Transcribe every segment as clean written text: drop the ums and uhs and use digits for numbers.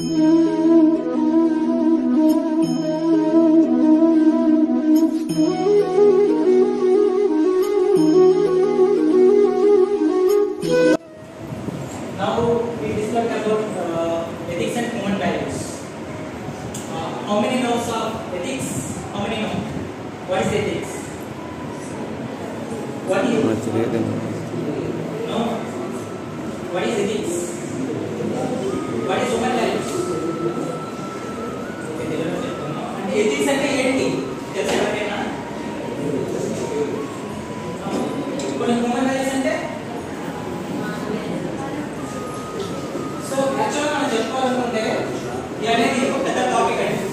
Now we discuss about ethics and human values. How many knows of ethics? How many know? What is ethics? What is no? What is ethics? What is human values? Ethics అంటే ఏంటి తెలుసా ఎవరికైనా? కొన్ని human values అంటే so యాక్చువల్గా మనం చెప్పుకోవాలనుకుంటే ఇది అనేది ఒక పెద్ద టాపిక్ అండి.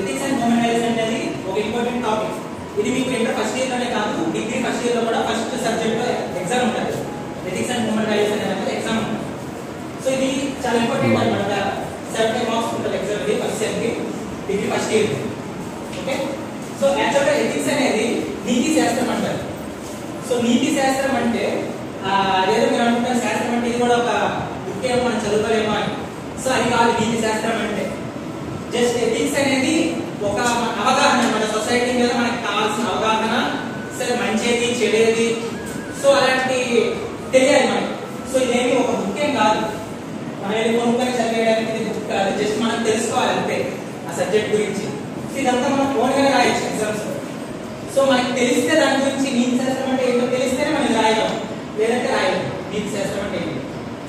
ఎథిక్స్ అండ్ హ్యూమన్ వాల్యూస్ అనేది ఒక ఇంపార్టెంట్ టాపిక్. ఇది మీకు ఇంటర్ ఫస్ట్ ఇయర్ లోనే కాదు, డిగ్రీ ఫస్ట్ ఇయర్ లో కూడా ఫస్ట్ సబ్జెక్ట్ లో ఎగ్జామ్ ఉంటుంది. ఎథిక్స్ అండ్ హ్యూమన్ వాల్యూస్ అనేది ఎగ్జామ్ ఉంటుంది. సో ఇది చాలా ఇంపార్టెంట్ అన్నమాట. 70 మార్క్స్ ఉంటుంది ఎగ్జామ్ ఇది ఫస్ట్ సెమ్ కి, degree first year. Okay, so యాక్చువల్గా ఎథిక్స్ అనేది నీతి శాస్త్రం అంటారు. సో నీతి శాస్త్రం అంటే అదేదో మీరు అనుకుంటారు శాస్త్రం అంటే ఇది కూడా ఒక బుక్ ఏమో మనం చదువుకోలేమో అని. సో అది కాదు నీతి శాస్త్రం అంటే. జస్ట్ ఎథిక్స్ అనేది ఒక అవగాహన, మన సొసైటీ మీద మనకు కావాల్సిన అవగాహన, సరే మంచిది చెడేది, సో అలాంటి తెలియాలి మనకి. సో ఇదేమి ఒక బుక్ ఏం కాదు, మనం ఏది కొనుక్కొని చదివేయడానికి ఇది బుక్ కాదు. జస్ట్ మనం తెలుసుకోవాలి అంతే ఆ సబ్జెక్ట్ గురించి. ఇదంతా మనం ఓన్గా రాయొచ్చు ఎగ్జామ్స్. సో మనకి తెలిస్తే దాని గురించి నీతి శాస్త్రం అంటే ఏంటో తెలిస్తేనే మనం రాయగలం, లేదంటే రాయలేం. నీతి శాస్త్రం అంటే ఏంటి?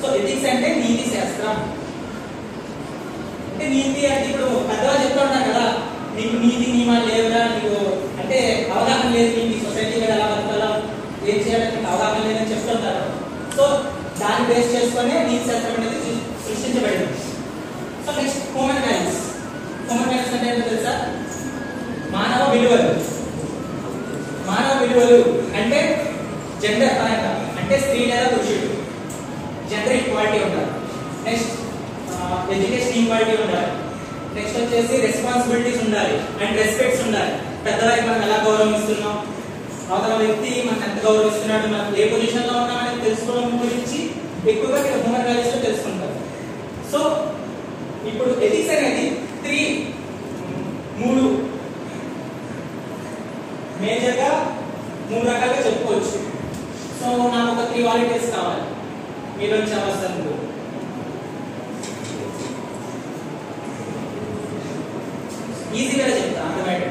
సో ఎథిక్స్ అంటే నీతి శాస్త్రం. అంటే నీతి అంటే ఇప్పుడు పెద్దవాళ్ళు చెప్తూ ఉంటారు కదా, నీకు నీతి నియమాలు లేవురా, నీకు అంటే అవగాహన లేదు, నీకు సొసైటీ మీద ఎలా బతకాలో ఏం చేయాలని నీకు అవగాహన లేదని చెప్తుంటారు. సో దాన్ని బేస్ చేసుకునే నీతి శాస్త్రం అనేది సృష్టించబడింది. So next human values. Human values అంటే ఏంటో తెలుసా? మానవ విలువలు. మానవ విలువలు అంటే జెండర్ పరంగా అంటే స్త్రీ లేదా పురుషుడు, జెండర్ ఈక్వాలిటీ ఉండాలి. నెక్స్ట్ ఎడ్యుకేషన్ ఈక్వాలిటీ ఉండాలి. నెక్స్ట్ వచ్చేసి రెస్పాన్సిబిలిటీస్ ఉండాలి అండ్ రెస్పెక్ట్స్ ఉండాలి. పెద్దవారికి మనం ఎలా గౌరవిస్తున్నాం, అవతల వ్యక్తి మనం ఎంత గౌరవిస్తున్నాడు, మనం ఏ పొజిషన్ లో ఉన్నామని తెలుసుకోవడం గురించి ఎక్కువగా హ్యూమన్ వాల్యూస్ లో తెలుసుకుంటారు. సో ఇప్పుడు ఎథిక్స్ అనేది మూడు మేజర్గా మూడు రకాలుగా చెప్పుకోవచ్చు. సో నాకు ఒక 3 వాలిటీస్ కావాలి మీరు వచ్చే అవసరం. ఈజీగా చెప్తా, అర్థమయ్యేది.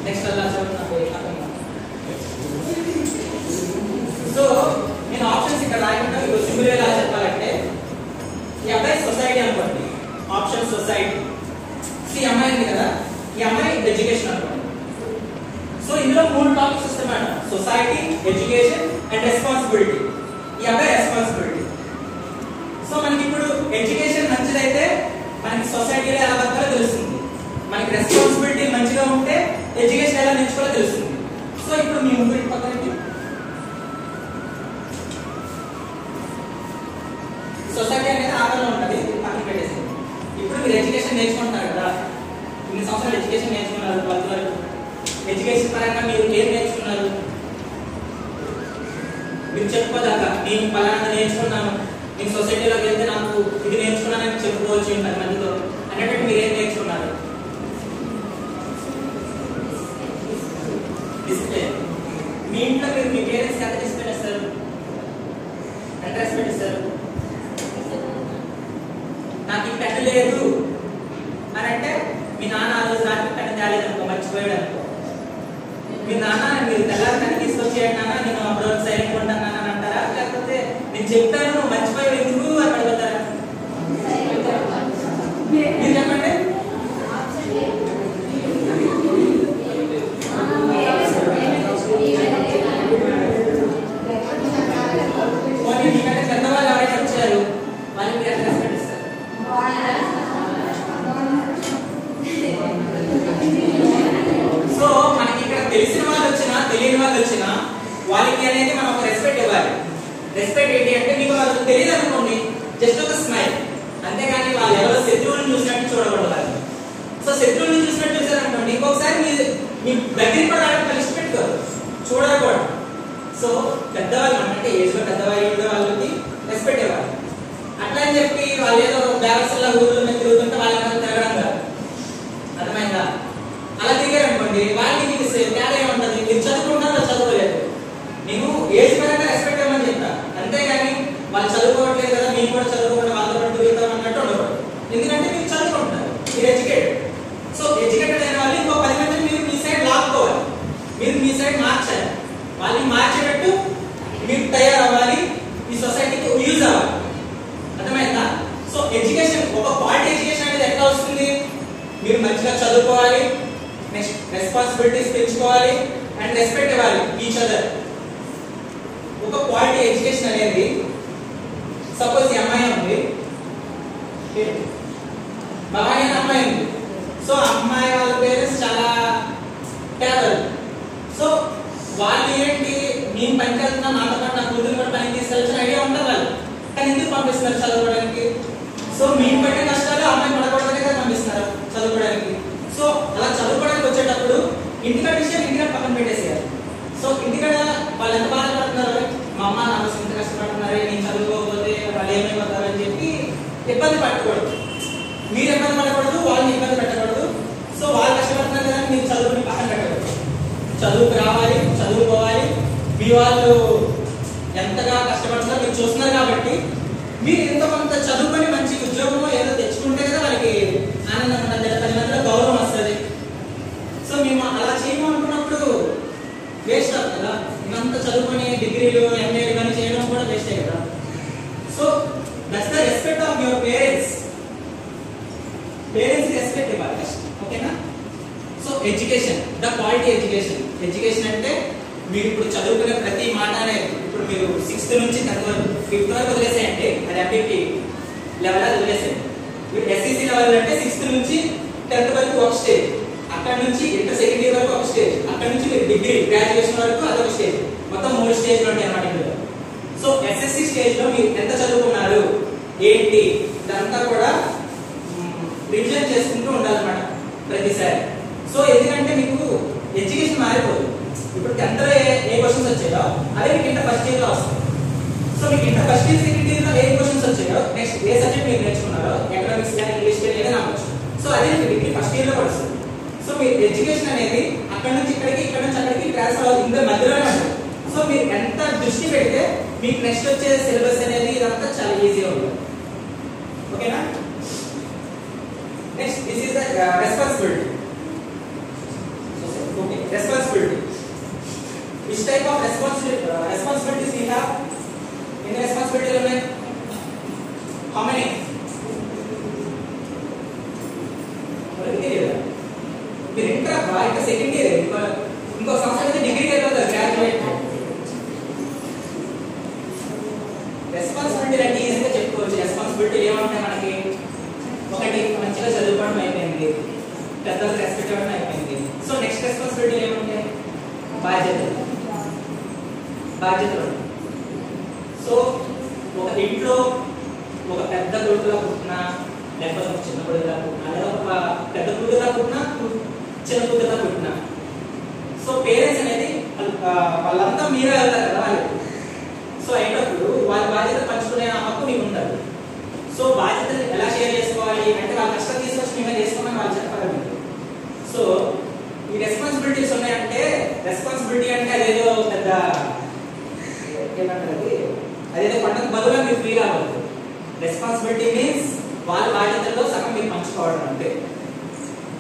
నెక్స్ట్ అలా చదువుతున్నా. సో నేను ఆప్షన్స్ ఇక్కడ రాయకుండా ఇప్పుడు సింపుల్ గా చెప్పాలంటే, ఈ అబ్బాయి సొసైటీ అనుకోండి, ఆప్షన్ సొసైటీ. ఈ అమ్మాయి ఉంది కదా, ఈ అమ్మాయి ఎడ్యుకేషన్ అనుకోండి. సో ఇందులో 3 టాపిక్స్ వస్తాయి madam, society, education and responsibility. ఈ అబ్బాయి రెస్పాన్సిబిలిటీ. సో మనకి ఇప్పుడు ఎడ్యుకేషన్ మంచిదైతే మనకి సొసైటీలో ఎలా బతకాలో తెలుస్తుంది, మనకి రెస్పాన్సిబిలిటీ మంచిగా ఉంటే ఎడ్యుకేషన్ ఎలా నేర్చుకోవాలో తెలుస్తుంది. సో ఇప్పుడు మీ ముగ్గురి పక్కనకి సొసైటీ అనేది ఆధారంలో ఉంటుంది, పక్కన పెట్టేసి ఇప్పుడు మీరు ఎడ్యుకేషన్ నేర్చుకుంటున్నారు కదా, ఇన్ని సంవత్సరాలు ఎడ్యుకేషన్ నేర్చుకున్నారు, 12 వరకు ఎడ్యుకేషన్ పరంగా మీరు ఏం నేర్చుకున్నారు? మీరు చెప్పుకోదాకా నేను పలానా నేర్చుకున్నాను, నేను సొసైటీలోకి వెళ్తే నాకు ఇది నేర్చుకున్నానని చెప్పుకోవచ్చు 10 మందితో అన్నట్టు మీరు ఏం నేర్చుకున్నారు? డిసిప్లిన్. మీ ఇంట్లో మీరు మీ పేరెంట్స్ ఎంత డిసిప్లిన్ ఇస్తారు, ఎంత రెస్పెక్ట్ ఇస్తారు? నాకు ఈ పెన్ లేదు అని అంటే మీ నాన్న ఆ రోజు రాత్రి పెన్ తేలేదు అనుకో, మర్చిపోయాడు అనుకో, మీ నాన్న మీరు తెల్లారి పెన్ తీసుకొచ్చేయండి నాన్న, నేను అప్పుడు సైలెంట్ ఉంటాను అని అంటారా? లేకపోతే నేను చెప్తాను నువ్వు మర్చిపోయావు ఎందుకు అని అడుగుతారా? మీరు చెప్పండి. మీకంటే పెద్దవాళ్ళు ఎవరైనా వచ్చారు, వాళ్ళకి మీరు ఎంత రెస్పెక్ట్ ఇస్తారు? సో మనకి ఇక్కడ తెలిసిన వాళ్ళు వచ్చినా తెలియని వాళ్ళు వచ్చినా వాళ్ళకి అనేది మనం ఒక రెస్పెక్ట్ ఇవ్వాలి. రెస్పెక్ట్ ఏంటి అంటే, మీకు వాళ్ళకి తెలియదు అనుకోండి, జస్ట్ ఒక స్మైల్, అంతేగాని వాళ్ళు ఎవరో శత్రువులను చూసినట్టు చూడకూడదు. సో శత్రువులను చూసినట్టు చూసారనుకోండి, ఇంకొకసారి మీ దగ్గరికి కూడా లిస్ట్ పెట్టుకోరు, చూడరు కూడా. సో పెద్దవాళ్ళు అంటే ఏజ్లో పెద్దవాళ్ళు వాళ్ళకి రెస్పెక్ట్ ఇవ్వాలి. అట్లా అని చెప్పి వాళ్ళు ఏదో బ్యాలెన్స్లా ఊళ్ళో మీద తిరుగుతుంటే వాళ్ళకి తిరగడం కాదు, అర్థమైందా? అలా తిరిగారు అనుకోండి వాళ్ళకి మీకు తేడా ఏముంటుంది, మీరు చదువుకుంటారో చదువుకోలేదు. నేను ఏజ్ పరంగా రెస్పెక్ట్ ఇవ్వమని చెప్తా, అంతేగాని వాళ్ళు చదువుకోవట్లేదు కదా మేము కూడా చదువుకోకుండా వాళ్ళతో పాటు తిరుగుతాం అన్నట్టు ఉండకూడదు. ఎందుకంటే మీరు చదువుకుంటున్నారు, మీరు ఎడ్యుకేటెడ్. సో ఎడ్యుకేటెడ్ అయిన వాళ్ళు ఇంకో 10 మందిని మీరు మీ సైడ్ లాక్కోవాలి, మీరు మీ సైడ్ మార్చాలి, వాళ్ళని మార్చేటట్టు మీరు తయారవ్వాలి, ఈ సొసైటీకి యూజ్ అవ్వాలి, అర్థమైందా? సో ఎడ్యుకేషన్, ఒక క్వాలిటీ ఎడ్యుకేషన్ అనేది ఎట్లా వస్తుంది? మీరు మంచిగా చదువుకోవాలి, నెక్స్ట్ రెస్పాన్సిబిలిటీస్ పెంచుకోవాలి అండ్ రెస్పెక్ట్ ఇవ్వాలి ఈచ్ అదర్. ఒక క్వాలిటీ ఎడ్యుకేషన్ అనేది, సపోజ్ ఈ అమ్మాయి ఉంది, భవానీ అనే అమ్మాయి ఉంది. సో అమ్మాయి వాళ్ళ పేరెంట్స్ చాలా పేదలు. సో వాళ్ళు ఏంటి, నేను పనికి వెళ్తున్నా, నాతో పాటు నా కూతురు కూడా పనికి తీసుకెళ్ళాల్సిన ఐడియా ఉంటుంది వాళ్ళు, కానీ ఎందుకు పంపిస్తున్నారు చదువుకోవడానికి? సో మేము పట్టే కష్టాలు అమ్మాయి పడకూడదనే కదా పంపిస్తున్నారు చదువుకోవడానికి. సో అలా చదువుకోవడానికి వచ్చేటప్పుడు ఇంటికాడ విషయం ఇంటికాడ పక్కన పెట్టేసేయాలి. సో ఇంటికాడ వాళ్ళు ఎంత బాధపడుతున్నారు, మా అమ్మ నా కోసం ఇంత కష్టపడుతున్నారు, నేను చదువుకోకపోతే వాళ్ళు ఏమైపోతారు అని చెప్పి ఇబ్బంది పడకూడదు. మీరు ఇబ్బంది పడకూడదు, వాళ్ళని ఇబ్బంది పెట్టకూడదు. సో వాళ్ళు కష్టపడుతున్నారు కదా మీరు చదువుని పక్కన పెట్టకూడదు. చదువుకు రావాలి, చదువుకోవాలి. మీ వాళ్ళు ఎంతగా కష్టపడుతున్నారు మీరు చూస్తున్నారు కాబట్టి మీరు ఎంతో కొంత చదువుకొని మంచి ఉద్యోగమో ఏదో తెచ్చుకుంటే కదా వాళ్ళకి ఆనందం ఉంటుంది, 10 మందిలో గౌరవం వస్తుంది. సో మేము అలా చేయము అనుకున్నప్పుడు వేస్ట్ అవుతుంది కదా, ఇదంతా చదువుకొని డిగ్రీలు ఎంఏలు కానీ చేయడం కూడా వేస్టే కదా. So that's the respect of your parents. Parents respect ఇవ్వాలి ఫస్ట్, ఓకేనా? So education, the quality education. Education అంటే మీరు ఇప్పుడు చదువుకునే ప్రతి మాట అనేది, ఇప్పుడు మీరు 6th నుంచి 10th వరకు 5th వరకు వదిలేసేయండి, అది అబ్జెక్టివ్ లెవెల్ అది వదిలేసేయండి. మీరు SEC లెవెల్ అంటే 6th నుంచి 10th వరకు ఒక స్టేజ్, అక్కడ నుంచి ఇంటర్ సెకండ్ ఇయర్ వరకు ఒక స్టేజ్, అక్కడ నుంచి మీరు డిగ్రీ గ్రాడ్యుయేషన్ వరకు అదొక స్టేజ్. మొత్తం 3 స్టేజ్లు ఉంటాయి అన్నమాట ఇందులో. సో SSC స్టేజ్ లో మీరు ఎంత చదువుకున్నారు ఏంటి ఇదంతా కూడా రివిజన్ చేసుకుంటూ ఉండాలన్నమాట ప్రతిసారి. సో ఎందుకంటే మీకు ఎడ్యుకేషన్ మారిపోదు. ఇప్పుడు 10th లో ఏ క్వశ్చన్స్ వచ్చాయో అదే మీకు ఇంటర్ ఫస్ట్ ఇయర్ లో వస్తాయి. సో మీకు inter first year second year లో ఏ క్వశ్చన్స్ వచ్చాయో, నెక్స్ట్ ఏ సబ్జెక్ట్ మీరు నేర్చుకున్నారో, ఎకనామిక్స్ కానీ ఇంగ్లీష్ కానీ ఏదైనా అవ్వచ్చు, సో అదే మీకు డిగ్రీ ఫస్ట్ ఇయర్ లో వస్తుంది. సో మీ ఎడ్యుకేషన్ అనేది అక్కడ నుంచి ఇక్కడికి, ఇక్కడ నుంచి అక్కడికి ట్రాన్స్ఫర్ అవుతుంది, ఇంత మధ్యలోనే ఉంటుంది. సో మీరు ఎంత దృష్టి పెడితే మీకు నెక్స్ట్ వచ్చే సిలబస్ అనేది ఇదంతా చాలా ఈజీగా ఉంటుంది, ఓకేనా? Next this is the responsibility. Okay, responsibility. Which type of responsibilities we have? ఎన్ని రెస్పాన్సిబిలిటీలు ఉన్నాయి? How many? మీరు ఇంటర్ ఇంకా సెకండ్ ఇయర్, ఇంకో సంవత్సరం అయితే డిగ్రీకి వెళ్ళిపోతారు, గ్రాడ్యుయేట్. రెస్పాన్సిబిలిటీ అంటే ఈజీగా చెప్పుకోవచ్చు. రెస్పాన్సిబిలిటీ ఏమంటే మనకి ఒకటి మంచిగా చదువుకోవడం అయిపోయింది, పెద్దలకు రెస్పెక్ట్ ఇవ్వడం అయిపోయింది. సో నెక్స్ట్ రెస్పాన్సిబిలిటీ ఏమంటే బాధ్యతలు. సో ఒక ఇంట్లో ఒక పెద్ద కొడుకులా పుట్టినా, లేకపోతే ఒక చిన్న కొడుకులా పుట్టినా, లేదా ఒక పెద్ద కూతురులా పుట్టినా, చిన్న కూతురులా పుట్టినా, సో పేరెంట్స్ అనేది వాళ్ళంతా మీరే వెళ్తారు కదా వాళ్ళకి. సో అయినప్పుడు వాళ్ళ బాధ్యత పంచుకునే హక్కు మీకు ఉంటుంది. సో బాధ్యతలు ఎలా షేర్ చేసుకోవాలి అంటే వాళ్ళ కష్టం తీసుకొచ్చి మేమే చేసుకోమని వాళ్ళు చెప్పాలి మీకు. సో ఈ రెస్పాన్సిబిలిటీస్ ఉన్నాయంటే, రెస్పాన్సిబిలిటీ అంటే అదేదో పెద్ద ఏమంటారు, అదేదో పంటకు బదులుగా మీరు ఫ్రీ రావద్దు. రెస్పాన్సిబిలిటీ మీన్స్ వాళ్ళ బాధ్యతల్లో సగం మీరు పంచుకోవడం అంటే,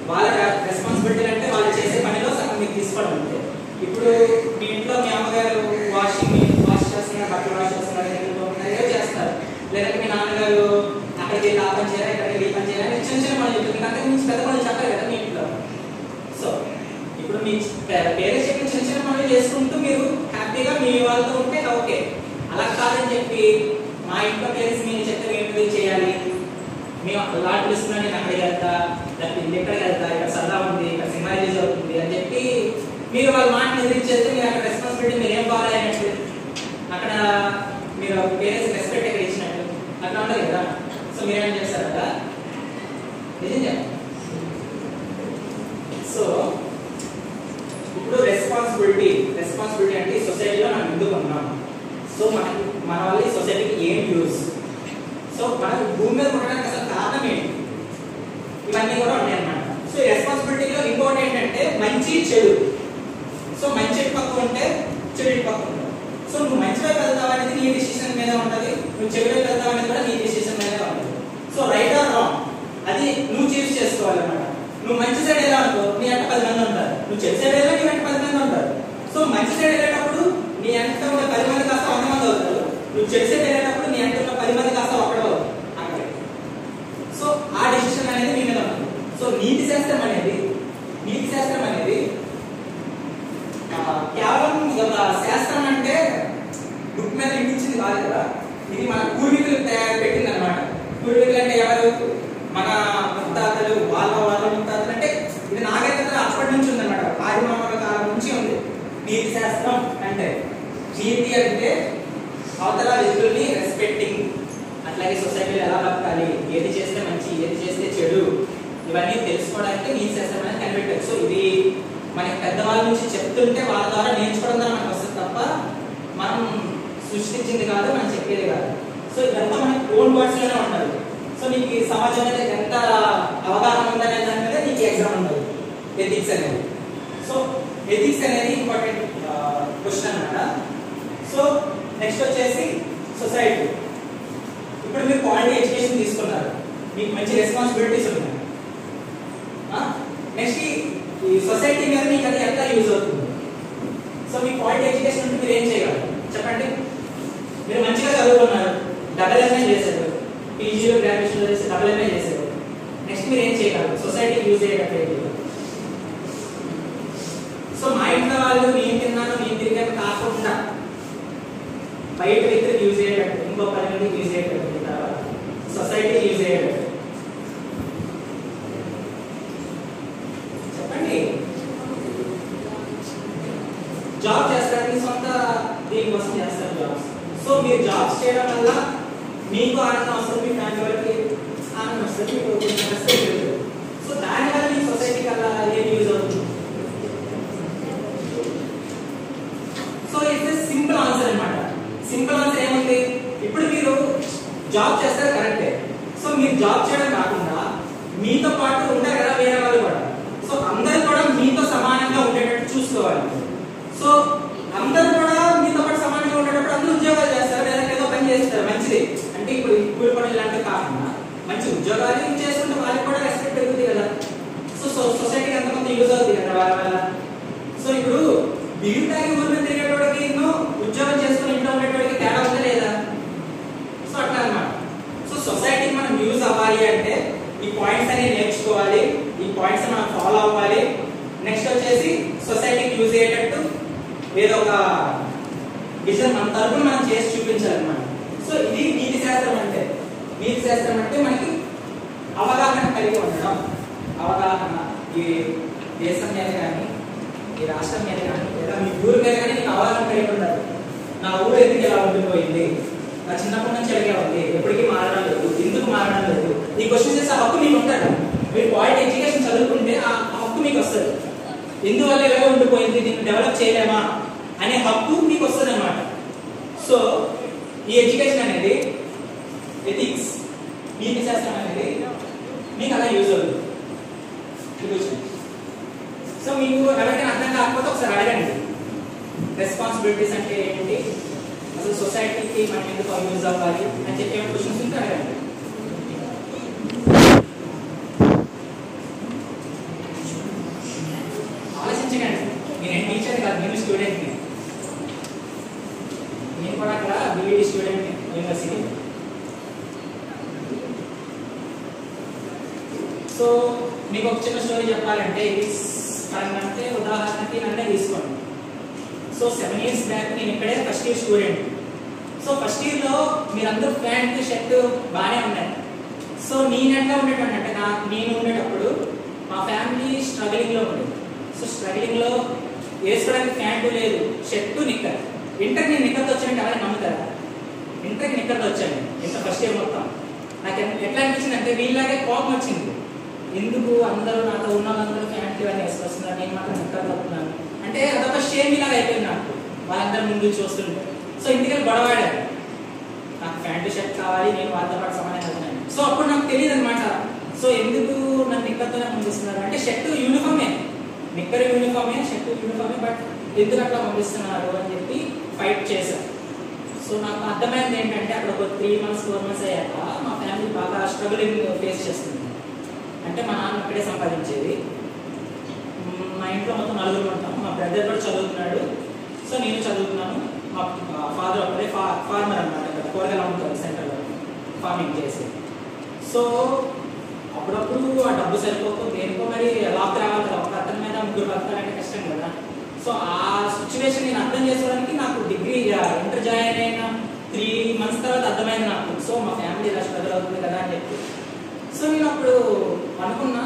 వాళ్ళ రెస్పాన్సిబిలిటీ అంటే వాళ్ళు చేసే పనిలో సగం మీరు తీసుకోవడం అంటే. ఇప్పుడు మీ ఇంట్లో మీ అమ్మగారు వాష్ చేస్తున్నారు, బట్టలు వాష్ చేస్తున్నారు, ఏదో చేస్తారు, లేదంటే మీ నాన్నగారు అక్కడికి వెళ్ళి ఆ పని చేయాలి, ఇక్కడికి ఈ పని చేయాలి, చిన్న చిన్న పనులు చెప్తారు, అంతకు మించి పెద్ద పనులు చెప్పారు కదా మీ ఇంట్లో. సో ఇప్పుడు మీ పేరెంట్స్ చెప్పిన చిన్న చిన్న పనులు చేసుకుంటూ మీరు హ్యాపీగా మీ వాళ్ళతో ఉంటే ఓకే. అలా కాదని చెప్పి మా ఇంట్లో పేరెంట్స్ మీరు చెప్తే ఏంటి చేయాలి, మేము లాట్ పిలుస్తున్నా, నేను అక్కడికి వెళ్తా, లేకపోతే ఎక్కడికి వెళ్తా, ఇక్కడ సరదా ఉంది, ఇక్కడ సినిమా రిలీజ్ అవుతుంది అని చెప్పి మీరు వాళ్ళ మాటను ఎదిరించేస్తే మీరు అక్కడ రెస్పాన్సిబిలిటీ మీరు ఏం బాగాలైనట్టు, అక్కడ మీరు పేరెంట్స్ రెస్పెక్ట్ ఎక్కడ ఇచ్చినట్టు అట్లా ఉంటుంది కదా. సో మీరేం చేస్తారు కదా, నిజం చెప్పండి. సో ఇప్పుడు రెస్పాన్సిబిలిటీ అంటే సొసైటీలో మనం ఎందుకు ఉన్నాం, సో మన వల్ల ఈ సొసైటీకి ఏం యూజ్, సో మనకు భూమి మీద ఉండడానికి అసలు కారణం ఏంటి, ఇవన్నీ కూడా ఉన్నాయి అన్నమాట. సో ఈ రెస్పాన్సిబిలిటీలో ఇంకోటి ఏంటంటే మంచి చెడు. సో మంచి పక్క ఉంటే చెడు పక్క ఉంటుంది. సో నువ్వు మంచి వైపు వెళ్తావు అనేది నీ డిసిషన్ మీద ఉంటుంది, నువ్వు చెడు వైపు వెళ్తావు అనేది కూడా నీ డిసిషన్ మీద ఉంటుంది. సో రైట్ ఆర్ రాంగ్ అది నువ్వు చూస్ చేసుకోవాలన్నమాట. నువ్వు మంచి సైడ్ ఎలా అనుకో నీ వెంట 10 మంది ఉంటారు, నువ్వు చెడు సైడ్ వెళ్ళా నీ వెంట 10 మంది ఉంటారు. సో మంచి సైడ్ వెళ్ళేటప్పుడు నీ వెంట ఉన్న 10 మంది కాస్త 100 మంది అవుతారు, నువ్వు చెడు సైడ్ వెళ్ళేటప్పుడు నీ వెంట ఉన్న 10 మంది కాస్త ఒకడు అవుతారు అక్కడే. సో ఆ డిసిషన్ అనేది మీ మీద ఉంటుంది. సో నీతి శాస్త్రం అనేది కేవలం ఒక శాస్త్రం అంటే బుక్ మీద ఇచ్చింది కాదు కదా, ఇది మన పూర్వీకులు పెట్టింది అనమాట. పూర్వీకులు అంటే ఎవరు, మన ముత్తాతలు, వాళ్ళ ముత్తాతలు. అంటే ఇది నాగరికత అప్పటి నుంచి ఉందన్నమాట, ఆదిమానవ కాలం నుంచి ఉంది నీతి శాస్త్రం అంటే. నీతి అంటే అవతల వ్యక్తుల్ని రెస్పెక్టింగ్, అట్లాగే సొసైటీలో ఎలా బతకాలి, ఏది చేస్తే మంచి, ఏది చేస్తే చెడు, ఇవన్నీ తెలుసుకోవడానికి నీతి శాస్త్రం అనేది కనిపెట్టారు. సో ఇది మనకి పెద్దవాళ్ళ నుంచి చెప్తుంటే వాళ్ళ ద్వారా నేర్చుకోవడం ద్వారా మనకు వస్తుంది తప్ప మనం సృష్టించింది కాదు, మనం చెప్పేది కాదు. సో ఇదంతా మనకి ఓన్ వర్డ్స్ లోనే ఉండాలి. సో నీకు ఈ సమాజం మీద ఎంత అవగాహన ఉందనే దాని మీద నీకు ఎగ్జామ్ ఉండదు ఎథిక్స్ అనేది. సో ఎథిక్స్ అనేది ఇంపార్టెంట్ క్వశ్చన్ అన్నమాట. సో నెక్స్ట్ వచ్చేసి సొసైటీ. ఇప్పుడు మీరు క్వాలిటీ ఎడ్యుకేషన్ తీసుకున్నారు, మీకు మంచి రెస్పాన్సిబిలిటీస్ ఉన్నాయి. నెక్స్ట్ ఈ సొసైటీ మీద మీకు అది ఎట్లా యూజ్ అవుతుంది. సో మీ క్వాలిటీ ఎడ్యుకేషన్ ఉంటే మీరు ఏం చేయగలరు చెప్పండి. మీరు మంచిగా చదువుకున్నారు, డబుల్ చేశారు, పీజీలో గ్రాడ్యుయేషన్లో చేసి డబుల్ చేశారు. నెక్స్ట్ మీరు ఏం చేయగలరు సొసైటీకి యూజ్ అయ్యేటట్టు. సో మా ఇంట్లో వాళ్ళు నేను తిన్నాను నేను తిరిగాను కాకుండా బయట వ్యక్తులకు యూజ్ అయ్యేటట్టు, ఇంకో 10 మందికి యూజ్ అయ్యేటట్టు, తర్వాత సొసైటీ యూజ్ అయ్యేటట్టు చెప్పండి. జాబ్ చేస్తారు, మీ సొంత దీనికోసం చేస్తారు జాబ్స్. సో మీరు జాబ్స్ చేయడం వల్ల మీకు ఆనందం వస్తుంది, మీ ఫ్యామిలీ వాళ్ళకి ఆనందం వస్తుంది, మీకు కొంచెం రెస్పెక్ట్ ఉంటుంది. సో దానివల్ల మీ సొసైటీకి అలా ఏం యూజ్ అవుతుంది. సో ఇట్స్ సింపుల్ ఆన్సర్ అన్నమాట. సింపుల్ ఆన్సర్ ఏముంది, ఇప్పుడు మీరు జాబ్ చేస్తారు కరెక్టే. సో మీరు జాబ్ చేయడం కాకుండా మీతో పాటు ఉంటారు కదా వేరే వాళ్ళు కూడా, సో అందరూ కూడా మీతో సమానంగా ఉండేటట్టు చూసుకోవాలి. సో అందరూ కూడా మీతో పాటు సమానంగా ఉండేటప్పుడు అందరూ ఉద్యోగాలు చేస్తారు, లేదా ఏదో పని చేస్తారు మంచిది. అంటే ఇప్పుడు కూలి పనులు లాంటివి కాకుండా మంచి ఉద్యోగాలు చేసుకుంటే వాళ్ళకి కూడా రెస్పెక్ట్ పెరుగుతుంది కదా. సో సొసైటీకి ఎంతమంది యూజ్ అవుతుంది కదా వాళ్ళ వల్ల. సో ఇప్పుడు బియ్యం తాగి ఊరి మీద తిరిగేటోడికి ఉద్యోగం చేసుకుని ఇంట్లో ఉండేటోడికి తేడా ఉందా లేదా. సో అట్లా అన్నమాట. సో సొసైటీకి మనం యూజ్ అవ్వాలి అంటే ఈ పాయింట్స్ అనేవి నేర్చుకోవాలి, ఈ పాయింట్స్ మనం ఫాలో అవ్వాలి. నెక్స్ట్ వచ్చేసి సొసైటీకి యూజ్ అయ్యేటట్టు ఏదో ఒక విజన్ మన తరపున మనం చేసి చూపించాలన్నమాట. సో ఇది నీతి శాస్త్రం అంటే. నీతి శాస్త్రం అంటే మనకి అవగాహన కలిగి ఉండడం. అవగాహన ఈ దేశం మీద కానీ, ఈ రాష్ట్రం మీద కానీ, లేదా మీ ఊరి మీద కానీ నీకు అవగాహన కలిగి ఉండాలి. నా ఊరు ఎందుకు ఎలా ఉండిపోయింది, నా చిన్నప్పటి నుంచి ఎలాగే ఉంది, ఎప్పటికీ మారడం లేదు, ఎందుకు మారడం లేదు, ఈ క్వశ్చన్ చేసే హక్కు మీకు ఉంటుంది. మీరు క్వాలిటీ ఎడ్యుకేషన్ చదువుకుంటే ఆ హక్కు మీకు వస్తుంది. ఎందువల్ల ఎలా ఉండిపోయింది, దీన్ని డెవలప్ చేయలేమా అనే హక్కు మీకు వస్తుంది అన్నమాట. సో ఈ ఎడ్యుకేషన్ అనేది ఎథిక్స్, నీతి శాస్త్రం అనేది మీకు అలా యూజ్ అవుతుంది. సో మీకు ఎవరికైనా అర్థం కాకపోతే ఒకసారి అడగండి, రెస్పాన్సిబిలిటీస్ అంటే ఏంటి, అసలు సొసైటీకి మనం ఎందుకు యూజ్ అవ్వాలి అని చెప్పే క్వశ్చన్స్ ఉంటే అడగండి. ఆలోచించకండి, నేను టీచర్ కాదు, నేను స్టూడెంట్ని. నేను కూడా అక్కడ బీఈడి స్టూడెంట్ యూనివర్సిటీ. సో మీకు ఒక చిన్న స్టోరీ చెప్పాలంటే అంటే ఉదాహరణకి నన్నే తీసుకోండి. సో 7 years బ్యాక్ నేను ఇక్కడే first year student. So first ఇయర్లో మీరందరూ ప్యాంట్ షర్ట్ బాగానే ఉన్నాయి. సో నేను ఎట్లా ఉండేటండి అంటే నేను ఉండేటప్పుడు మా ఫ్యామిలీ స్ట్రగ్లింగ్లో ఉండేది. సో స్ట్రగ్లింగ్లో వేసుకోవడానికి ప్యాంటు లేదు, షర్టు నిక్కర్. ఇంటర్కి నేను నిక్కర్తో వచ్చానంటే ఎవరైనా నమ్ముతారా? ఇంటర్కి నిక్కర్తో వచ్చాను, ఇంటర్ ఫస్ట్ ఇయర్ మొత్తం. నాకు ఎట్లా అనిపించింది అంటే వీళ్ళలాగే కోపం వచ్చింది. ఎందుకు అందరూ నాతో ఉన్న వాళ్ళందరూ ఫ్యాంట్లు అని వేసుకొస్తున్నారు, నేను మాత్రం నిక్కర్తో అవుతున్నాను అంటే అదొక షేమ్ లాగా అయిపోయింది నాకు వాళ్ళందరి ముందు చూస్తుంటే. సో ఇంటికి గొడవాడారు, నాకు ప్యాంటు షర్ట్ కావాలి, నేను వాళ్ళతో పాటు సమానంగా వెళ్తాను. సో అప్పుడు నాకు తెలియదు అనమాట, సో ఎందుకు నన్ను నిక్కర్తోనే పంపిస్తున్నారు అంటే షర్ట్ యూనిఫామే, నిక్కర్ యూనిఫామే, షర్ట్ యూనిఫామే, బట్ ఎందుకు అట్లా పంపిస్తున్నారు అని చెప్పి ఫైట్ చేశాను. సో నాకు అర్థమైంది ఏంటంటే అక్కడ ఒక 3 months 4 months అయ్యాక మా ఫ్యామిలీ బాగా స్ట్రగులింగ్ ఫేస్ చేస్తుంది. అంటే మా నాన్న ఇక్కడే సంపాదించేది, మా ఇంట్లో మొత్తం 4 ఉంటాం, మా బ్రదర్ కూడా చదువుతున్నాడు, సో నేను చదువుతున్నాను. మా ఫాదర్ అప్పుడే ఫార్మర్ అన్నమాట, ఇక్కడ కూరగాయలు అమ్ముతారు సెంటర్లో ఫార్మింగ్ చేసి. సో అప్పుడప్పుడు ఆ డబ్బు సరిపోతూ దేనికో మరి లాక్ రావాలి కదా, ఒక అతని మీద 3 బతకాలంటే కష్టం కదా. సో ఆ సిచ్యువేషన్ నేను అర్థం చేసుకోవడానికి నాకు డిగ్రీ ఇంటర్ జాయిన్ అయిన 3 months తర్వాత అర్థమైంది నాకు. సో మా ఫ్యామిలీ ఇలా స్ట్రగుల్ అవుతుంది కదా అని చెప్పి. సో నేను అప్పుడు అనుకున్నా,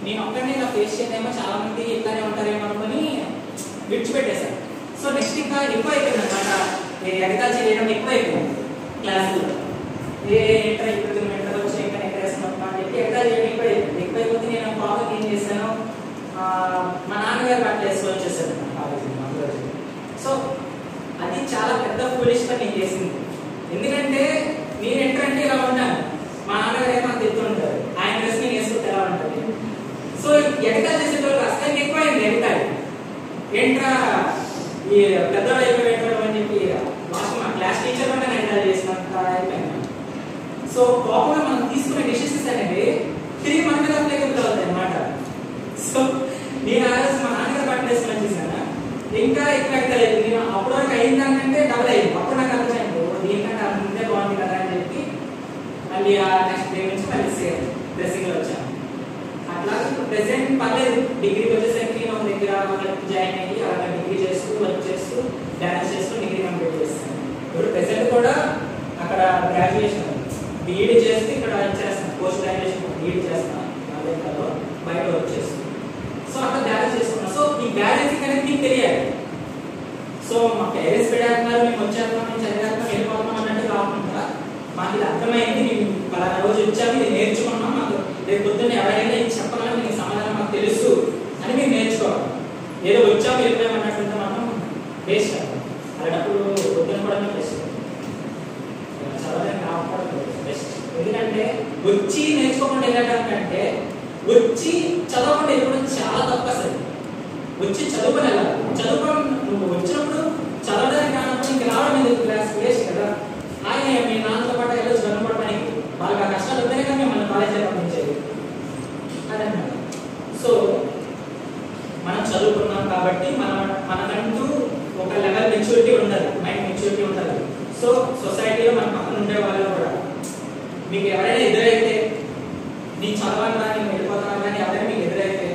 నేను ఒక్కడిని ఇలా ఫేస్ చేయలేమో, చాలా మంది ఇట్లానే ఉంటారేమో అనుకుని విడిచిపెట్టేశాను. సో నెక్స్ట్ ఇంకా ఎక్కువ అయిపోయింది అనమాట, ఎగతాళి చేయడం ఎక్కువ అయిపోయింది క్లాసులో. ఏంటో ఇప్పుడు మెంటర్ వచ్చి ఇంకా ఎగరేస్తున్నాం అని చెప్పి ఎగతాళి చేయడం ఎక్కువైపోతే నేను కాలేజ్ ఏం చేశాను, మా నాన్నగారు అట్లా వేసుకొని వచ్చేసారు కాలేజీ. సో అది చాలా పెద్ద ఫూలిష్గా నేను చేసింది. ఎందుకంటే నేను ఎంటర్ అంటే ఇలా ఉంటాను, మా నాన్నగారు ఏమో అంత ఎత్తు ఉంటారు, ఆయన డ్రెస్ నేను వేసుకుంటే ఎలా ఉంటుంది. సో ఎగతాళి చేసేటోళ్ళు అసలు ఎక్కువైంది ఎగతాళి, ఏంట్రా ఈ పెద్దవాళ్ళు అయిపోయి అని చెప్పి లాస్ట్ మా క్లాస్ టీచర్ కూడా నేను ఎగతాళి చేసినంత అయిపోయింది. సో కోపంగా మనం తీసుకునే డిసిషన్స్ అనేది తిరిగి మన మీద అప్లికబుల్ అవుతాయి అన్నమాట. సో నేను ఆ రోజు మా నాన్నగారు బట్టలు వేసుకొని చేశాను, ఇంకా ఎక్కువ ఎక్కలేదు. నేను అప్పటి వరకు అయిందానంటే డబుల్ అయింది. అప్పుడు నాకు అర్థమైంది దీనికంటే అది ముందే బాగుంది కదా అని చెప్పి మళ్ళీ ఆ నెక్స్ట్ డే నుంచి మళ్ళీ సేమ్ డ్రెస్సింగ్లో వచ్చాను. అట్లాగే ఇప్పుడు ప్రెసెంట్ పర్లేదు, డిగ్రీకి వచ్చేసరికి నేను దగ్గర జాయిన్ అయ్యి అలా డిగ్రీ చేస్తూ వర్క్ చేస్తూ డాన్స్ చేస్తూ డిగ్రీ కంప్లీట్ చేస్తాను. ఇప్పుడు ప్రెసెంట్ కూడా అక్కడ గ్రాడ్యుయేషన్ బీఈడీ చేస్తూ ఇక్కడ చేస్తాను, పోస్ట్ గ్రాడ్యుయేషన్ బీఈడీ చేస్తాను, అమెరికాలో బయట వర్క్ చేస్తాను. సో అక్కడ బ్యాలెన్స్ చేసుకున్నాను. సో ఈ బ్యాలెన్సింగ్ అనేది మీకు తెలియాలి. సో మా పేరెంట్స్ పెడేస్తున్నారు, మేము వచ్చేస్తున్నాం, మేము చదివేస్తున్నాం, వెళ్ళిపోతున్నాం అన్నట్టు కాకుండా మాకు ఇది అర్థమైంది, మేము పలానా రోజు వచ్చాము, ఇది నేర్చుకున్నాం, మాకు రేపు పొద్దున్న ఎవరైనా ఇది చెప్పాలని మీకు సమాధానం మాకు తెలుసు అని మీరు నేర్చుకోవాలి. ఏదో వచ్చాము వెళ్ళిపోయాం అన్నట్టుంటే మాత్రం వేస్ట్ అవ్వాలి. అలాంటప్పుడు పొద్దున కూడా బెస్ట్, చదవడానికి రావడం బెస్ట్. ఎందుకంటే వచ్చి నేర్చుకోకుండా వెళ్ళడం కంటే వచ్చి చదవకుండా వెళ్ళడం చాలా తప్పు. అసలు వచ్చి చదువుకొని వెళ్ళాలి. చదువుకొని నువ్వు వచ్చినప్పుడు చదవడానికి కానప్పుడు ఇంక రావడం ఎందుకు, క్లాస్ వేస్ట్ కదా. ఆయన మీ నాన్నతో పాటు వెళ్ళొచ్చు కనుకోవడం పనికి, వాళ్ళకి ఆ కష్టాలు వద్దనే కానీ మన కాలేజీలో పంపించేది అదన్నమాట. సో మనం చదువుకున్నాం కాబట్టి మనకంటూ ఒక లెవెల్ మెచ్యూరిటీ ఉండాలి, మైండ్ మెచ్యూరిటీ ఉండాలి. సో సొసైటీలో మన పక్కన ఉండే వాళ్ళు కూడా మీకు ఎవరైనా ఎదురైతే నేను చదవాలి కానీ నేను వెళ్ళిపోతాను కానీ ఎవరైనా మీకు ఎదురైతే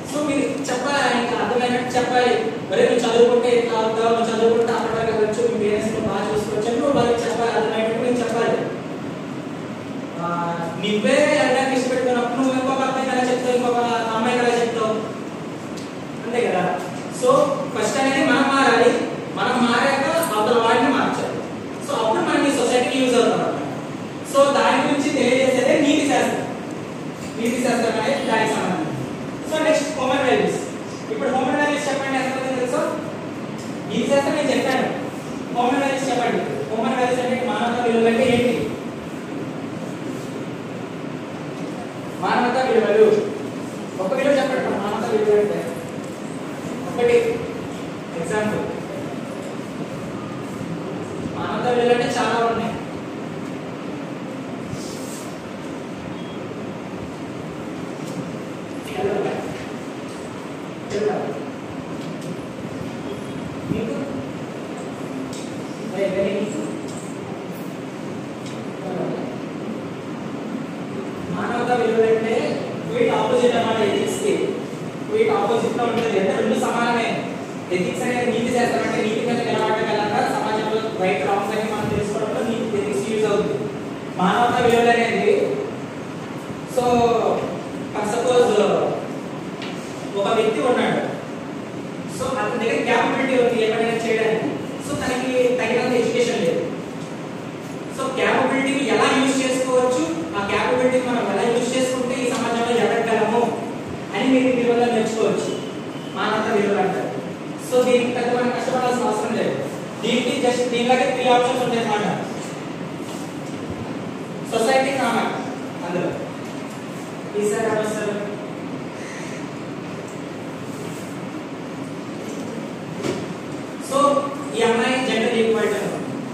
సో మీరు చెప్పాలి, ఆయనకి అర్థమైనట్టు చెప్పాలి. మరి నువ్వు చదువుకుంటే ఇట్లా అవుతావు, నువ్వు చదువుకుంటే అక్కడ వెళ్ళచ్చు, మీ పేరెంట్స్ బాగా చూసుకోవచ్చు, నువ్వు వాళ్ళకి చెప్పాలి, అర్థమైనట్టు నేను చెప్పాలి. నువ్వే వెళ్ళడానికి ఇష్టపెట్టుకున్నప్పుడు నువ్వు ఇంకొక అబ్బాయి ఎలా చెప్తావు, ఇంకొక అమ్మాయి ఎలా చెప్తావు, అంతే కదా. సో ఫస్ట్ అనేది మనం మారాలి, మనం మారాక అవతల వాడిని మార్చాలి. సో అప్పుడు మనకి సొసైటీకి యూజ్ అవుతాం. సో దాని గురించి తెలియజేసేదే నీతి శాస్త్రం. నీతి శాస్త్రం అనేది దానికి సంబంధించి. So next human values. ఇప్పుడు హ్యూమన్ వాల్యూస్ చెప్పండి, ఎంతమంది తెలుసా? నీతి శాస్త్రం నేను చెప్పాను, హ్యూమన్ వాల్యూస్ చెప్పండి. హ్యూమన్ వాల్యూస్ అంటే మానవతా విలువలు అంటే ఏంటి? మానవతా విలువలు ఒక విలువ చెప్పండి. మానవతా విలువలు అంటే ఒకటి ఎగ్జాంపుల్, మానవతా విలువలు అంటే చాలా ఉన్నాయి. మానవతా విలువలు అంటే వీటి ఆపోజిట్ అన్నమాట ఎథిక్స్ కి. వీటి ఆపోజిట్ లో ఉంటుంది అంటే రెండు సమానమే. ఎథిక్స్ అనేది నీతి శాస్త్రం అంటే నీతి మీద నిలబడగలగా సమాజంలో రైట్ రాంగ్స్ అని మనం తెలుసుకోవడంలో నీతి ఎథిక్స్ యూజ్ అవుతుంది. మానవతా విలువలు అనేది సో సపోజ్ ఒక వ్యక్తి ఉన్నాడు, సో అతని దగ్గర క్యాపబిలిటీ ఉంది ఏమైనా చేయడానికి, సో తనకి తగినంత ఎడ్యుకేషన్ లేదు. సో క్యాపబిలిటీని ఎలా యూజ్ చేసుకోవచ్చు, ఆ క్యాపబిలిటీని మనం ఎలా యూజ్ చేసుకుంటే ఈ సమాజంలో ఎదగగలము అని మీరు మీ వల్ల నేర్చుకోవచ్చు. మానవతా విలువలు అంటారు. సో దీనికి పెద్ద మనం కష్టపడాల్సిన అవసరం లేదు. దీనికి జస్ట్ దీనిలాగే 3 ఆప్షన్స్ ఉంటాయి అన్నమాట. సొసైటీ కామన్ అందులో ఈసారి అవసరం. సో ఈ అమ్మాయి gender equality,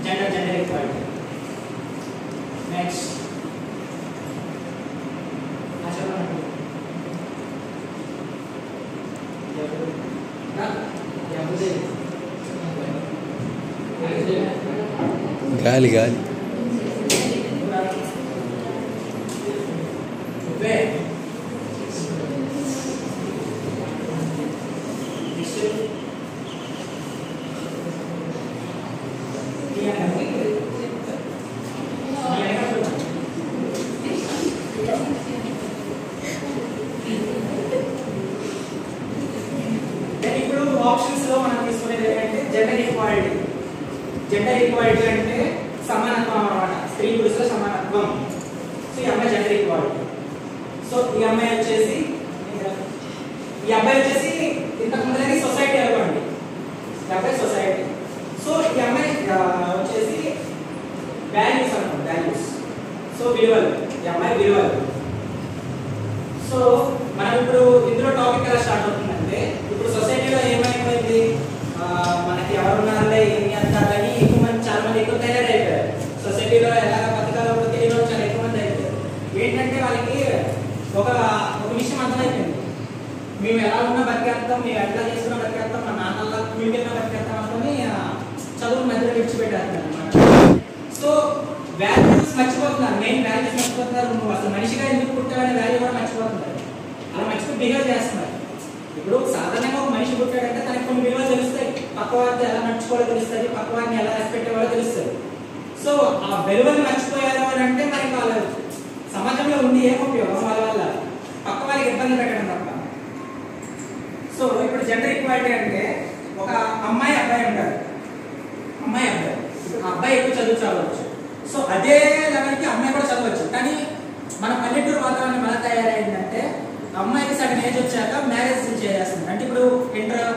gender equality. Next గాలి గాలి ఇప్పుడు ఆప్షన్స్ లో మనం తీసుకునేది ఏంటంటే జెండర్ ఈక్వాలిటీ. జెండర్ ఈక్వాలిటీ అంటే సమానత్వం అన్నమాట, స్త్రీ పురుషుల సమానత్వం. సో ఈ అమ్మాయి జెండర్ ఈక్వాలిటీ. సో ఈ అమ్మాయి వచ్చేసి ఈ అబ్బాయి వచ్చేసి ఇంతకు ముందర సొసైటీ అనుకోండి, ఈ అబ్బాయి సొసైటీ. సో ఈ అమ్మాయి వచ్చేసి వాల్యూస్ అనుకోండి, వాల్యూస్. సో విలువలు, ఈ అమ్మాయి విలువలు. సో మనం ఇప్పుడు ఇందులో టాపిక్ ఎలా స్టార్ట్ అవుతుందంటే, ఇప్పుడు సొసైటీలో ఏమైపోయింది, మనకి ఎవరున్నారులే ఏమి అంటారని ఎక్కువ మంది, చాలా మంది ఎక్కువ తయారైపోయారు. సొసైటీలో ఎలా బతకాలో తెలియని చాలా ఎక్కువ మంది అయిపోయారు. ఏంటంటే వాళ్ళకి ఒక విషయం అర్థమైపోయింది, మేము ఎలా ఉన్నా బతికేస్తాం, మేము ఎట్లా చేసుకున్నా బతికేస్తాం, మా నాన్నలా కూలికి వెళ్ళినా బతికేస్తాం అనుకుని చదువు మధ్యలో విడిచిపెట్టేస్తారు అన్నమాట. సో వాల్యూస్ మర్చిపోతున్నారు, మెయిన్ వాల్యూస్ మర్చిపోతున్నారు. నువ్వు అసలు మనిషిగా ఎందుకు పుట్టావనే వాల్యూ కూడా మర్చిపోతున్నారు. అలా మర్చిపోయి బిహేవ్ చేస్తున్నారు. ఇప్పుడు సాధారణంగా ఒక మనిషి పుట్టాడంటే తనకు కొన్ని విలువలు తెలుస్తాయి, పక్క వారితో ఎలా నడుచుకోవాలో తెలుస్తుంది, పక్క వారిని ఎలా రెస్పెక్ట్ ఇవ్వాలో తెలుస్తుంది. సో ఆ విలువలు మర్చిపోయారు అని అంటే మరి వాళ్ళు సమాజంలో ఉండి ఏం ఉపయోగం, వాళ్ళ వల్ల పక్క వాళ్ళకి ఇబ్బంది పెట్టడం తప్ప. సో ఇప్పుడు జెండర్ ఈక్వాలిటీ అంటే ఒక అమ్మాయి అబ్బాయి ఉంటారు, అమ్మాయి అబ్బాయి. ఆ అబ్బాయి ఎక్కువ చదువు చదవచ్చు, సో అదే లెవెల్కి అమ్మాయి కూడా చదవచ్చు. కానీ మన పల్లెటూరు వాతావరణం ఎలా తయారైందంటే, అమ్మాయికి సగం ఏజ్ వచ్చాక మ్యారేజ్ చేసేస్తుంది. అంటే ఇప్పుడు ఇంటర్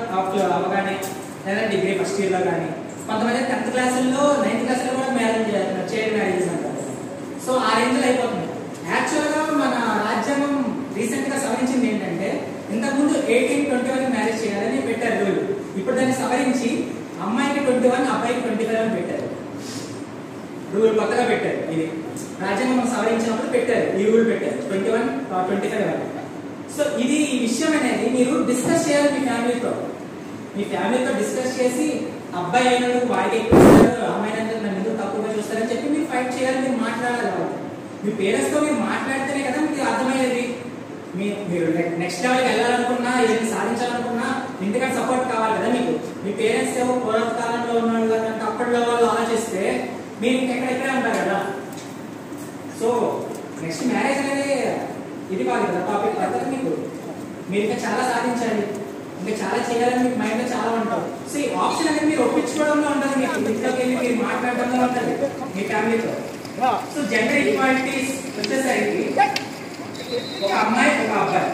అవగానే లేదా డిగ్రీ ఫస్ట్ ఇయర్లో కానీ, కొంతమంది 10th క్లాసుల్లో 9th క్లాసులో కూడా మ్యారేజ్ చేస్తున్నారు, చైల్డ్ మ్యారేజెస్ అంటారు. సో ఆ రేంజ్లో అయిపోతుంది. యాక్చువల్గా మన రాజ్యాంగం రీసెంట్గా సవరించింది ఏంటంటే, ఇంతకుముందు 18-21 మ్యారేజ్ చేయాలని పెట్టారు రూల్. ఇప్పుడు దాన్ని సవరించి అమ్మాయికి 21, అబ్బాయికి 25 అని పెట్టారు. రూల్ కొత్తగా పెట్టారు. ఇది రాజ్యాంగం సవరించినప్పుడు పెట్టారు, ఈ రూల్ పెట్టారు 21-25 వరకు. సో ఇది ఈ విషయం అనేది మీరు డిస్కస్ చేయాలి మీ ఫ్యామిలీతో. మీ ఫ్యామిలీతో డిస్కస్ చేసి, అబ్బాయి అయినందుకు వాడికి ఎక్కువ ఇస్తారు, అమ్మాయి అయినందుకు నన్ను ఎందుకు తక్కువగా చూస్తారని చెప్పి మీరు ఫైట్ చేయాలి, మీరు మాట్లాడాలి. మీ పేరెంట్స్తో మీరు మాట్లాడితేనే కదా మీకు అర్థమయ్యేది. మీరు నెక్స్ట్ లెవెల్కి వెళ్ళాలనుకున్నా, ఏదైనా సాధించాలనుకున్నా ఇంటికంటే సపోర్ట్ కావాలి కదా మీకు. మీ పేరెంట్స్ ఏమో పూర్వత కాలంలో ఉన్నాడు కదా అంటే అప్పట్లో వాళ్ళు ఆలోచిస్తే మీరు ఇంకెక్కడెక్కడే ఉంటారు కదా. సో నెక్స్ట్ మ్యారేజ్ అనేది ఇది కాదు కదా టాపిక్. పద్ధతి మీకు మీరు ఇంకా చాలా సాధించాలి, ఇంకా చాలా చేయాలని మీకు మైండ్లో చాలా ఉంటాం. సో ఈ ఆప్షన్ అనేది మీరు ఒప్పించుకోవడంలో ఉంటుంది, మీకు ఇంట్లోకి వెళ్ళి మీరు మాట్లాడడంలో ఉంటుంది మీ ఫ్యామిలీతో. సో జెండర్ ఈక్వాలిటీస్ వచ్చేసరికి ఒక అమ్మాయి ఒక అబ్బాయి.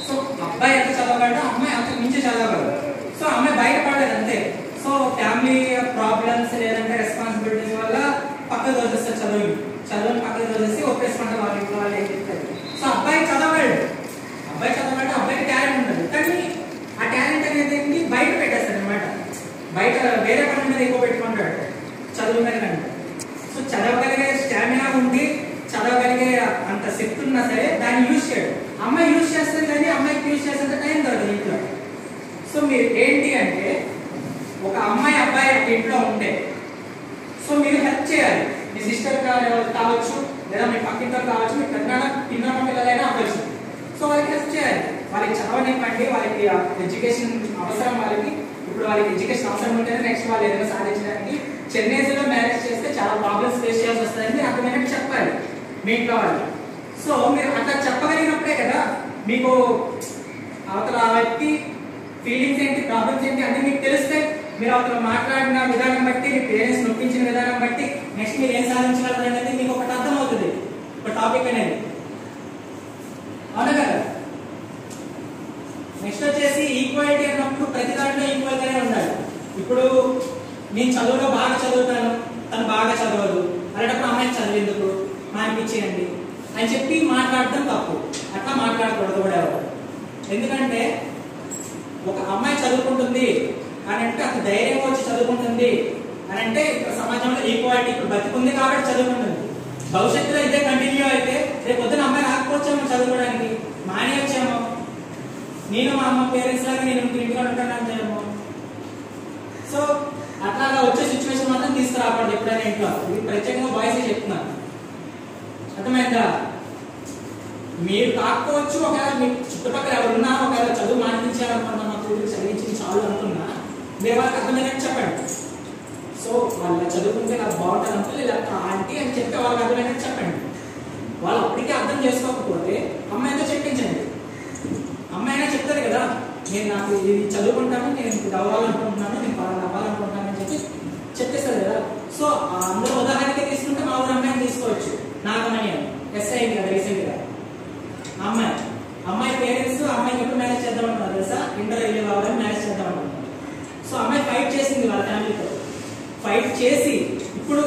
సో అబ్బాయి ఎంత చదవగలడు, అమ్మాయి అంత మించి చదవగలడు. సో అమ్మాయి బయటపడలేదు అంతే. సో ఫ్యామిలీ ప్రాబ్లమ్స్ లేదంటే రెస్పాన్సిబిలిటీస్ వల్ల పక్కకు దోచేస్తారు, చదువుని పక్కకు దోచేసి ఒప్పేసుకుంటారు వాళ్ళ ఇంట్లో వాళ్ళు ఏం చెప్తారు. సో అబ్బాయి చదవగలడు, అబ్బాయికి టాలెంట్ ఉంటుంది. కానీ ఆ టాలెంట్ అనేది ఏంటి బయట పెట్టేస్తాడు అనమాట. బయట వేరే పని మీద ఎక్కువ పెట్టుకుంటాడు చదువు మీద కంటే. సో చదవగలిగే స్టామినా ఉండి, చదవగలిగే అంత శక్తి ఉన్నా సరే దాన్ని యూజ్ చేయడు. అమ్మాయి యూజ్ చేస్తుంది కానీ అమ్మాయికి యూజ్ చేసేంత టైం దొరకదు ఇంట్లో. సో మీరు ఏంటి అంటే, ఒక అమ్మాయి అబ్బాయి ఇంట్లో ఉంటే సో మీరు హెల్ప్ చేయాలి. మీ సిస్టర్ కావచ్చు, లేదా మీ పక్కింట్లో కావచ్చు, మీ పిన్నమ్మ పిల్లలైనా అవ్వచ్చు. సో వాళ్ళకి హెల్ప్ చేయాలి, వాళ్ళకి చదవనివ్వండి, వాళ్ళకి ఎడ్యుకేషన్ అవసరం. వాళ్ళకి ఇప్పుడు వాళ్ళకి ఎడ్యుకేషన్ అవసరం ఉంటేనే నెక్స్ట్ వాళ్ళు ఏదైనా సాధించడానికి. చెన్నైలో మ్యారేజ్ చేస్తే చాలా ప్రాబ్లమ్స్ ఫేస్ చేయాల్సి వస్తాయని అర్థమైనట్టు చెప్పాలి మీ ఇంట్లో వాళ్ళు. సో మీరు అట్లా చెప్పగలిగినప్పుడే కదా మీకు అవతల వ్యక్తి ఫీలింగ్స్ ఏంటి, ప్రాబ్లమ్స్ ఏంటి అన్ని మీకు తెలుస్తాయి. మీరు అవతల మాట్లాడిన విధానం బట్టి, మీ పేరెంట్స్ నొప్పించిన విధానం బట్టి నెక్స్ట్ మీరు ఏం సాధించగలరు అనేది మీకు ఒకటి అర్థం అవుతుంది, ఒక టాపిక్ అనేది. అవునా కదా? నెక్స్ట్ వచ్చేసి ఈక్వాలిటీ అన్నప్పుడు ప్రతి ప్రతి దాంట్లో ఈక్వల్ గానే ఉండాలి. ఇప్పుడు నేను చదువులో బాగా చదువుతాను, తను బాగా చదవదు, అలాంటప్పుడు అమ్మాయికి చదివేందుకు మానిపించేయండి అని చెప్పి మాట్లాడటం తప్పు. అట్లా మాట్లాడకూడదు కూడా ఎవరు. ఎందుకంటే ఒక అమ్మాయి చదువుకుంటుంది అని అంటే అంత ధైర్యంగా వచ్చి చదువుకుంటుంది అని అంటే ఇక్కడ సమాజంలో ఈక్వాలిటీ ఇప్పుడు బతికుంది కాబట్టి చదువుకుంటుంది. భవిష్యత్తులో ఇదే కంటిన్యూ అయితే రేపు పొద్దున అమ్మాయి రాకపోవచ్చేమో చదువుకోవడానికి, మానేయచ్చేమో. నేను మా అమ్మ పేరెంట్స్ లాగా నేను ఇంటిగా ఉంటాను. సో అట్లాగా వచ్చే సిచ్యువేషన్ మాత్రం తీసుకురాకూడదు ఎప్పుడైనా ఇంట్లో. ఇది ప్రత్యేకంగా బాయ్స్ చెప్తున్నాను, అర్థమైందా? మీరు కాకపోవచ్చు, ఒకవేళ మీ చుట్టుపక్కల ఎవరున్నా ఒకవేళ చదువు మానిపించాలనుకున్నా, మా కూతురు చదివించి చాలు అనుకున్నా మీరు వాళ్ళకి అర్థమైనట్టు చెప్పండి. సో వాళ్ళు చదువుకుంటే నాకు బాగుంటుంది అనుకో, లేదా ఆంటీ అని చెప్తే వాళ్ళకి అర్థమైనట్టు చెప్పండి. వాళ్ళు అప్పటికే అర్థం చేసుకోకపోతే అమ్మాయితో చెప్పించండి. అమ్మాయి అయినా చెప్తారు కదా, నేను నాకు ఇది చదువుకుంటాను, నేను ఇది అవ్వాలనుకుంటున్నాను, నేను పలానా అవ్వాలనుకుంటున్నాను అని చెప్పి చెప్పేస్తారు కదా. సో అందులో ఉదాహరణకి తీసుకుంటే మా ఊరు అమ్మాయిని తీసుకోవచ్చు. నాగమణి ఎస్ అయింది కదా రీసెంట్ గా. అమ్మాయి పేరెంట్స్ అమ్మాయికి ఎప్పుడు మ్యారేజ్ చేద్దాం అంటున్నారు తెలుసా? ఇంటర్ వెళ్ళి కావాలని మ్యారేజ్ చేద్దాం అంటున్నారు. సో అమ్మాయి ఫైట్ చేసింది వాళ్ళ ఫ్యామిలీతో. ఫైట్ చేసి ఇప్పుడు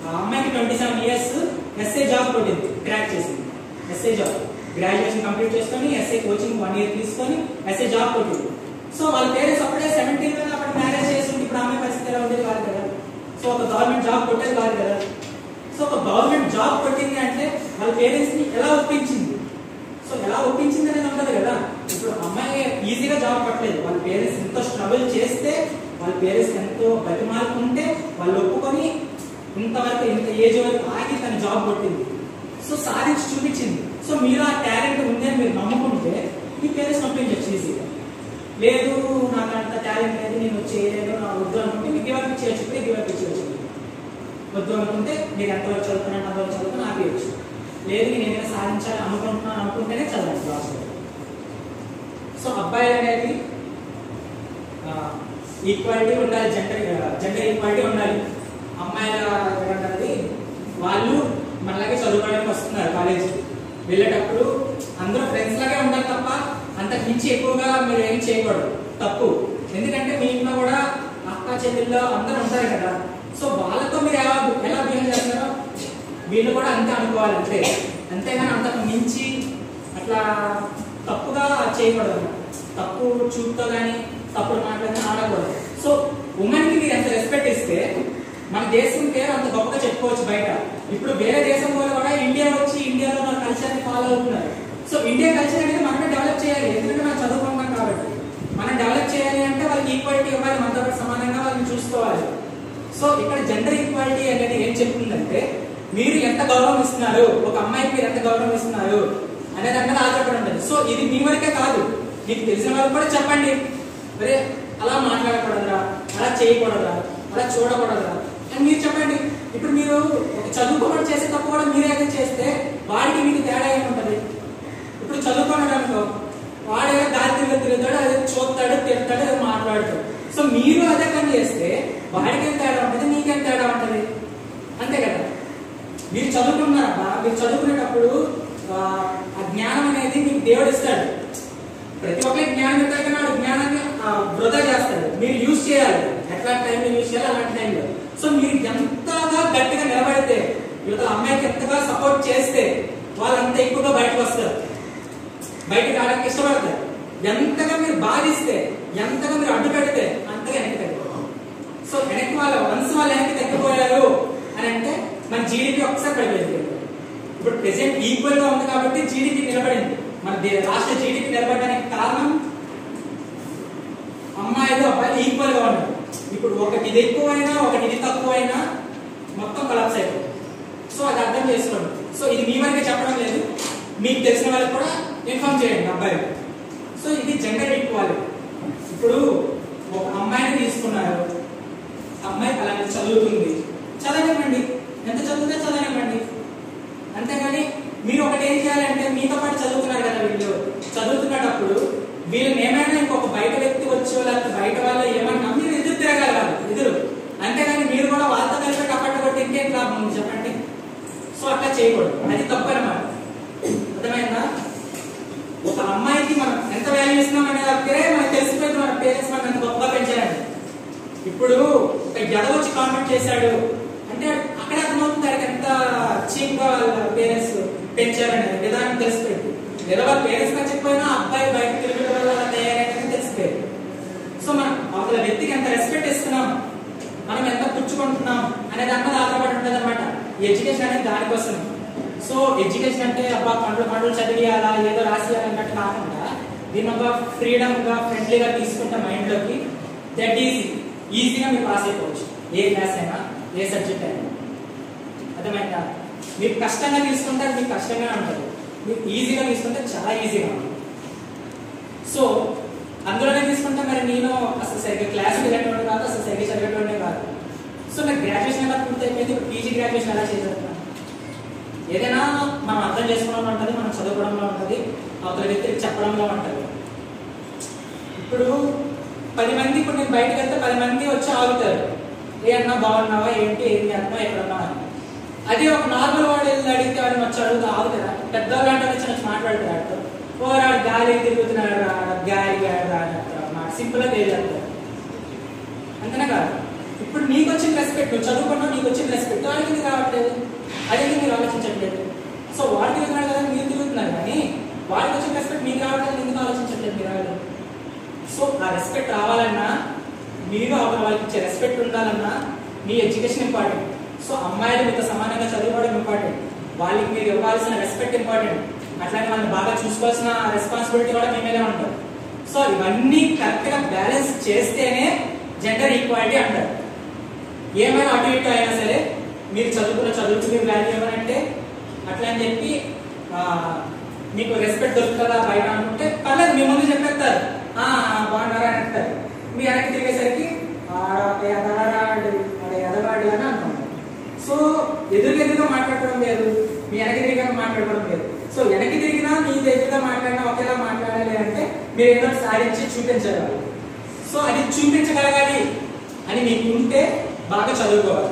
ఆ అమ్మాయికి 27 years ఎస్ఏ జాబ్ కొట్టింది, క్రాక్ చేసింది. ఎస్ఏ జాబ్ గ్రాడ్యుయేషన్ కంప్లీట్ చేసుకొని ఎస్ఏ కోచింగ్ 1 year తీసుకొని ఎస్ఏ జాబ్ కొట్టింది. సో వాళ్ళ పేరెంట్స్ అప్పుడే 17 లో అప్పుడు మ్యారేజ్ చేసి ఇప్పుడు అమ్మాయి పరిస్థితి ఎలా ఉండేది కాదు కదా. సో ఒక గవర్నమెంట్ జాబ్ కొట్టేది కాదు కదా. సో ఒక గవర్నమెంట్ జాబ్ కొట్టింది అంటే వాళ్ళ పేరెంట్స్ ని ఎలా ఒప్పించింది? సో ఎలా ఒప్పించింది అనేది ఉంటది కదా. ఇప్పుడు అమ్మాయి ఈజీగా జాబ్ పట్టలేదు, వాళ్ళ పేరెంట్స్ ఎంతో స్ట్రగుల్ చేస్తే, వాళ్ళ పేరెంట్స్ ఎంతో బతిమాలుకుంటే వాళ్ళు ఒప్పుకొని ఇంతవరకు ఇంత ఏజ్ వరకు ఆగి తన జాబ్ కొట్టింది. సో సాధించి చూపించింది. సో మీరు ఆ టాలెంట్ ఉంది అని మీరు నమ్ముకుంటే మీ పేరెంట్స్ పంపించవచ్చు ఈజీగా. లేదు నాకు అంత టాలెంట్ లేదు, నేను చేయలేదు, నా వద్దు అనుకుంటే మీకు గివ్ అప్ ఇచ్చేయచ్చు. ఇప్పుడు గివ్ అప్ ఇచ్చేయచ్చు. వద్దు అనుకుంటే మీరు ఎంతవరకు చదువుతున్నాను అంతవరకు చదువుకుని ఆపేయచ్చు. లేదు నేను ఏదైనా సాధించాలి అనుకుంటున్నాను అనుకుంటేనే చదవండి క్లాస్లో. సో అబ్బాయిలు అనేది ఈక్వాలిటీ ఉండాలి, జెండర్ ఈక్వాలిటీ ఉండాలి. అమ్మాయిల ఏమంటారు, వాళ్ళు మనలాగే చదువుకోవడానికి వస్తున్నారు కాలేజీకి వెళ్ళేటప్పుడు అందరూ ఫ్రెండ్స్ లాగే ఉండాలి తప్ప అంతకు మించి ఎక్కువగా మీరు ఏం చేయకూడదు, తప్పు. ఎందుకంటే మీ ఇంట్లో కూడా అక్క చెల్లెళ్ళు అందరూ ఉంటారు కదా. సో వాళ్ళతో మీరు ఎలా బిహేవ్ చేస్తారో వీళ్ళు కూడా అంతే అనుకోవాలి అంతే. అంతేగాని అంతకు మించి అట్లా తప్పుగా చేయకూడదు. తప్పు చూపుతో కానీ తప్పుడు మాటలు ఆడకూడదు. సో ఉమెన్ కి మీరు ఎంత రెస్పెక్ట్ ఇస్తే మన దేశం పేరు అంత గొప్పగా చెప్పుకోవచ్చు బయట. ఇప్పుడు వేరే దేశం వాళ్ళు కూడా ఇండియా వచ్చి ఇండియాలో మన కల్చర్ ని ఫాలో అవుతున్నారు. సో ఇండియా కల్చర్ అనేది మనమే డెవలప్ చేయాలి. ఎందుకంటే మనం చదువుకుంటాం కాబట్టి మనం డెవలప్ చేయాలి అంటే వాళ్ళకి ఈక్వాలిటీ ఇవ్వాలి, మనతో పాటు సమానంగా వాళ్ళని చూసుకోవాలి. సో ఇక్కడ జెండర్ ఈక్వాలిటీ అనేది ఏం చెప్తుందంటే మీరు ఎంత గౌరవం ఇస్తున్నారు, ఒక అమ్మాయికి మీరు ఎంత గౌరవం ఇస్తున్నారు అనే దాని మీద ఆధారపడి ఉంటుంది. సో ఇది మీ వరకే కాదు, మీకు తెలిసిన వాళ్ళకి కూడా చెప్పండి. అరే అలా మాట్లాడకూడదురా, అలా చేయకూడదురా, అలా చూడకూడదురా అని మీరు చెప్పండి. ఇప్పుడు మీరు ఒక చదువుకోవడం చేసే తప్పు కూడా మీరే చేస్తే వాడికి మీకు తేడా ఏముంటది? ఇప్పుడు చదువుకోవడం అనుకో, వాడే దారి తిరుగుతాడు, అదే చూస్తాడు, తిడతాడు, అదే మాట్లాడతాడు. సో మీరు అదే పని చేస్తే వాడికి ఏం తేడా ఉంటుంది, మీకేం తేడా ఉంటుంది? అంతే కదా. మీరు చదువుకున్నారా, మీరు చదువుకునేటప్పుడు ఆ జ్ఞానం అనేది మీకు దేవుడు ఇస్తాడు. ప్రతి ఒక్కరికి జ్ఞానం ఇస్తాడు కానీ వాడు జ్ఞానాన్ని వృధా చేస్తాడు. మీరు యూజ్ చేయాలి, ఎట్లాంటి టైంలో యూజ్ చేయాలి అలాంటి టైంలో. సో మీరు ఎంతగా గట్టిగా నిలబడితే, యువత అమ్మాయికి ఎంతగా సపోర్ట్ చేస్తే వాళ్ళు అంత ఎక్కువగా బయటకు వస్తారు, బయటకు రావడానికి ఇష్టపడతారు. ఎంతగా మీరు బాధిస్తే, ఎంతగా మీరు అడ్డు పెడితే అంతగా వెనక్కి తగ్గిపోతారు. సో వెనక్కి వాళ్ళు వన్స్ వాళ్ళు వెనక్కి తగ్గిపోయారు అని అంటే మన జీడిపి ఒకసారి పడిపోయింది. ఇప్పుడు ప్రెసెంట్ ఈక్వల్ గా ఉంది కాబట్టి జీడిపి నిలబడింది. మన రాష్ట్ర జీడిపి నిలబడడానికి కారణం అమ్మాయిలు అబ్బాయిలు ఈక్వల్ గా ఉన్నారు. ఇప్పుడు ఒకటి ఇది ఎక్కువైనా ఒకటి ఇది తక్కువైనా మొత్తం కొలాప్స్ అయిపోతుంది. సో అది అర్థం చేసుకోండి. సో ఇది మీ వరకే చెప్పడం లేదు, మీకు తెలిసిన వాళ్ళకి కూడా ఇన్ఫార్మ్ చేయండి అబ్బాయిలు. సో ఇది జెండర్ ఈక్వాలిటీ. ఇప్పుడు ఒక అమ్మాయిని తీసుకున్నారు, అమ్మాయి అలాగే చదువుతుంది, చదవనివ్వండి, ఎంత చదువుతే చదవనివ్వండి. అంతేగాని మీరు ఒకటి ఏం చేయాలంటే మీతో పాటు చదువుతున్నారు కదా, వీళ్ళు చదువుతున్నప్పుడు వీళ్ళని ఏమైనా ఇంకొక బయట వ్యక్తి వచ్చో లేకపోతే బయట వాళ్ళు ఏమన్నా మీరు ఎదురు తిరగలగాలి, ఎదురు. అంతేగాని మీరు కూడా వాళ్ళతో కలిపి కప్పట్టు కొట్టి ఇంకేం లాభం చెప్పండి. సో అట్లా చేయకూడదు, అది తప్పు అన్నమాట. అర్థమైందా? ఒక అమ్మాయికి మనం ఎంత వాల్యూ ఇస్తున్నాం అనేది మనకు తెలిసిపోయింది, మన పేరెంట్స్ మనం ఎంత గొప్ప ఇప్పుడు ఒక జడ వచ్చి కామెంట్ చేశాడు అంటే అక్కడ అర్థమవుతుంది దానికి ఎంత చీప్ గా వాళ్ళ పేరెంట్స్ పెంచారనే విధానం తెలిసిపోయింది. లేదా వాళ్ళ పేరెంట్స్ నచ్చకపోయినా అబ్బాయి బయట తిరగడం వల్ల తయారైందని తెలిసిపోయింది. సో మనం అవతల వ్యక్తికి ఎంత రెస్పెక్ట్ ఇస్తున్నాం, మనం ఎంత పుచ్చుకుంటున్నాం అనే దాని మీద ఆధారపడి ఉంటుంది అనమాట. ఎడ్యుకేషన్ అనేది దానికోసం. సో ఎడ్యుకేషన్ అంటే అబ్బా పండ్లు చదివియాలా ఏదో రాసియాలన్నట్టు కాకుండా దీన్ని ఒక ఫ్రీడమ్ గా ఫ్రెండ్లీగా తీసుకుంటే మైండ్ లోకి దట్ ఈజీగా మీరు పాస్ అయిపోవచ్చు. ఏ క్లాస్ అయినా ఏ సబ్జెక్ట్ అయినా. అర్థమైందా? మీరు కష్టంగా తీసుకుంటే మీకు కష్టంగా ఉంటుంది, మీరు ఈజీగా తీసుకుంటే చాలా ఈజీగా ఉంటుంది. సో అందులోనే తీసుకుంటే మరి నేను అసలు సరిగ్గా క్లాస్ వెళ్ళేటోడే కాదు, అసలు సరిగ్గా చదివేటోడే కాదు. సో నాకు గ్రాడ్యుయేషన్ ఎలా పూర్తి అయిపోయింది, ఇప్పుడు పీజీ గ్రాడ్యుయేషన్ ఎలా చేసేస్తున్నాను. ఏదైనా మనం అర్థం చేసుకోవడంలో ఉంటుంది, మనం చదువుకోవడంలో ఉంటుంది, అవతల వ్యక్తికి చెప్పడంలో ఉంటుంది. ఇప్పుడు 10 మంది, ఇప్పుడు నేను బయటకు వెళ్తే 10 మంది వచ్చి ఆగుతారు, ఏ అన్నా బాగున్నావా, ఏంటి, ఏం చేస్తున్నావు, ఎక్కడన్నా అని. అదే ఒక నార్మల్ వాడు వెళ్ళి అడిగితే వాడిని వచ్చి అడుగుతా ఆగుతారా? పెద్దవాళ్ళు అంటే వచ్చి మాట్లాడతారు, వాడు గాలి తిరుగుతున్నాడు గాలి మాట సింపుల్ గా తెలియదు. అంతనే కాదు, ఇప్పుడు నీకు వచ్చిన రెస్పెక్ట్, నువ్వు చదువుకున్నావు, నీకు వచ్చిన రెస్పెక్ట్ వాడికి ఎందుకు రావట్లేదు, అదే మీరు ఆలోచించట్లేదు. సో వాడు తిరుగుతున్నాడు కదా మీరు తిరుగుతున్నారు, కానీ వాడికి వచ్చిన రెస్పెక్ట్ మీకు రావట్లేదు, ఎందుకు ఆలోచించట్లేదు మీరు? సో ఆ రెస్పెక్ట్ రావాలన్నా, మీరు వాళ్ళకి ఇచ్చే రెస్పెక్ట్ ఉండాలన్నా మీ ఎడ్యుకేషన్ ఇంపార్టెంట్. సో అమ్మాయిలు మీతో సమానంగా చదువుకోవడం ఇంపార్టెంట్, వాళ్ళకి మీరు ఇవ్వాల్సిన రెస్పెక్ట్ ఇంపార్టెంట్, అట్లానే వాళ్ళని బాగా చూసుకోవాల్సిన రెస్పాన్సిబిలిటీ కూడా మీ మీదే ఉంటుంది. సో ఇవన్నీ కరెక్ట్ గా బ్యాలెన్స్ చేస్తేనే జెండర్ ఈక్వాలిటీ అంటారు. ఏమైనా అటు ఇటు అయినా సరే మీరు చదువుకున్న చదువుకు మీరు వాల్యూ ఇవ్వాలంటే అట్లా అని చెప్పి మీకు రెస్పెక్ట్ దొరుకుతుందా బయట అనుకుంటే పర్లేదు, మీ ముందు చెప్పేస్తారు బాగున్నారా అని అంటారు. మీ వెనక్కి తిరిగేసరికి ఎదగాడు అని అనుకుంటారు. సో ఎదురుగా మాట్లాడడం లేదు, మీ వెనక్కి తిరిగిగా మాట్లాడడం లేదు. సో వెనక్కి తిరిగినా మీ దగ్గరగా మాట్లాడినా ఒకేలా మాట్లాడాలి అంటే మీరు ఏదో సాధించి చూపించగలరు. సో అది చూపించగలగాలి అని మీకు ఉంటే బాగా చదువుకోవాలి.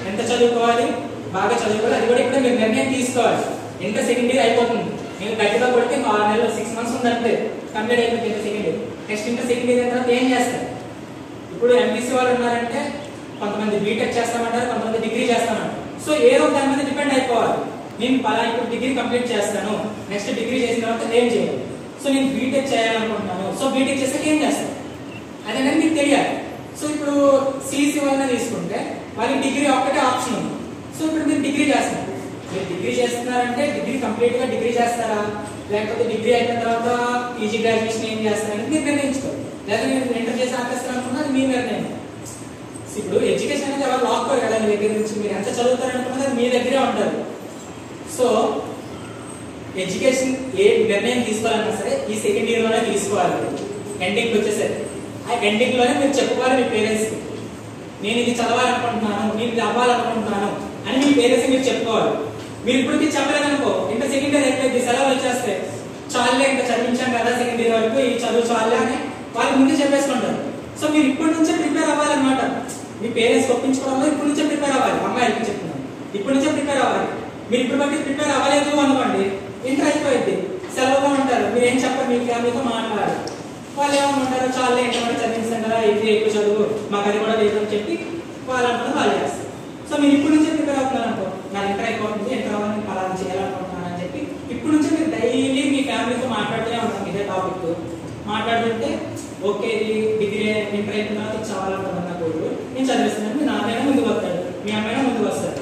ఎంత చదువుకోవాలి? బాగా చదువుకోవాలి. అది కూడా ఇప్పుడు మీరు నిర్ణయం తీసుకోవాలి. ఇంటర్ సెకండ్ ఇయర్ అయిపోతుంది, మీరు గట్టిగా కొడితే 6 నెలలు 6 months ఉందంటే కంప్లీట్ అయిపోతుంది inter second year. Next inter second year అయిన తర్వాత ఏం చేస్తారు? ఇప్పుడు ఎంపీసీ వాళ్ళు ఉన్నారంటే కొంతమంది బీటెక్ చేస్తామంటారు, కొంతమంది డిగ్రీ చేస్తామంటారు. సో ఏదో దాని మీద డిపెండ్ అయిపోవాలి. నేను ఇప్పుడు డిగ్రీ కంప్లీట్ చేస్తాను, నెక్స్ట్ డిగ్రీ చేసిన తర్వాత ఏం చేయాలి? సో నేను బీటెక్ చేయాలనుకుంటున్నాను, సో బీటెక్ చేస్తే ఏం చేస్తాను అదేంటే మీకు తెలియాలి. సో ఇప్పుడు సిఈసి వాళ్ళని తీసుకుంటే వాళ్ళకి డిగ్రీ ఒక్కటే ఆప్షన్ ఉంది. సో ఇప్పుడు మీరు డిగ్రీ చేస్తున్నారు, మీరు డిగ్రీ చేస్తున్నారంటే డిగ్రీ కంప్లీట్ గా డిగ్రీ చేస్తారా, లేకపోతే డిగ్రీ అయిన తర్వాత పీజీ గ్రాడ్యుయేషన్ ఏం చేస్తారని మీరు నిర్ణయించుకోవాలి. లేదా మీరు ఎంటర్ చేసి ఆపేస్తారు అనుకున్నది మీ నిర్ణయం. ఇప్పుడు ఎడ్యుకేషన్ అనేది ఎవరు లాక్కోరు కదా మీ దగ్గర నుంచి, మీరు ఎంత చదువుతారనుకున్నది మీ దగ్గరే ఉంటారు. సో ఎడ్యుకేషన్ ఏ నిర్ణయం తీసుకోవాలన్నా సరే ఈ సెకండ్ ఇయర్ లోనే తీసుకోవాలి. ఎండింగ్ వచ్చేసరికి ఆ ఎండింగ్ లోనే మీరు చెప్పుకోవాలి మీ పేరెంట్స్ కి, నేను ఇది చదవాలనుకుంటున్నాను, నేను ఇది అవ్వాలనుకుంటున్నాను అని మీ పేరెంట్స్ మీరు చెప్పుకోవాలి. మీరు ఇప్పటికీ చెప్పలేదనుకో, ఇంకా సెకండ్ ఇయర్ అయిపోయింది, సెలవులు వచ్చేస్తే చాలే ఇంకా చదివించాం కదా సెకండ్ ఇయర్ వరకు, ఈ చదువు చాలే అని వాళ్ళు ముందే చెప్పేసుకుంటారు. సో మీరు ఇప్పటి నుంచే ప్రిపేర్ అవ్వాలన్నమాట. మీ పేరెంట్స్ ఒప్పించుకోవడంలో ఇప్పటి నుంచే ప్రిపేర్ అవ్వాలి. అమ్మాయిలకి చెప్తున్నాను, ఇప్పటి నుంచే ప్రిపేర్ అవ్వాలి. మీరు ఇప్పుడు బట్టి ప్రిపేర్ అవ్వలేదు అనుకోండి, ఇంటర్ అయిపోయింది, సెలవుగా ఉంటారు, మీరు ఏం చెప్పారు, మీ ఫ్యామిలీతో మాట్లాడాలి. వాళ్ళు ఏమనుకుంటారు, చాలా ఇంటర్ చదివించాం కదా, ఇది ఎక్కువ చదువు మాకు అది కూడా లేదు అని చెప్పి వాళ్ళు అనుకుంటే వాళ్ళు చేస్తారు. సో మీరు ఇప్పుడు నుంచే ప్రిపేర్ అవుతున్నారు అనుకో, నాకు ఇంటర్ అయిపోతుంది, ఇంటర్ అవ్వాలని పలానా చేయాలనుకుంటున్నాను అని చెప్పి ఇప్పుడు నుంచే మీరు డైలీ మీ ఫ్యామిలీతో మాట్లాడుతూనే ఉంటాం ఇదే టాపిక్. మాట్లాడుతుంటే ఓకే ఇది డిగ్రీ ఇంటర్ అయిన తర్వాత చదవాలనుకుంటున్నా నాకు, నేను చదివిస్తున్నాను, మీ నాన్నైనా ముందుకు వస్తాడు, మీ అమ్మాయినా ముందుకు వస్తాడు.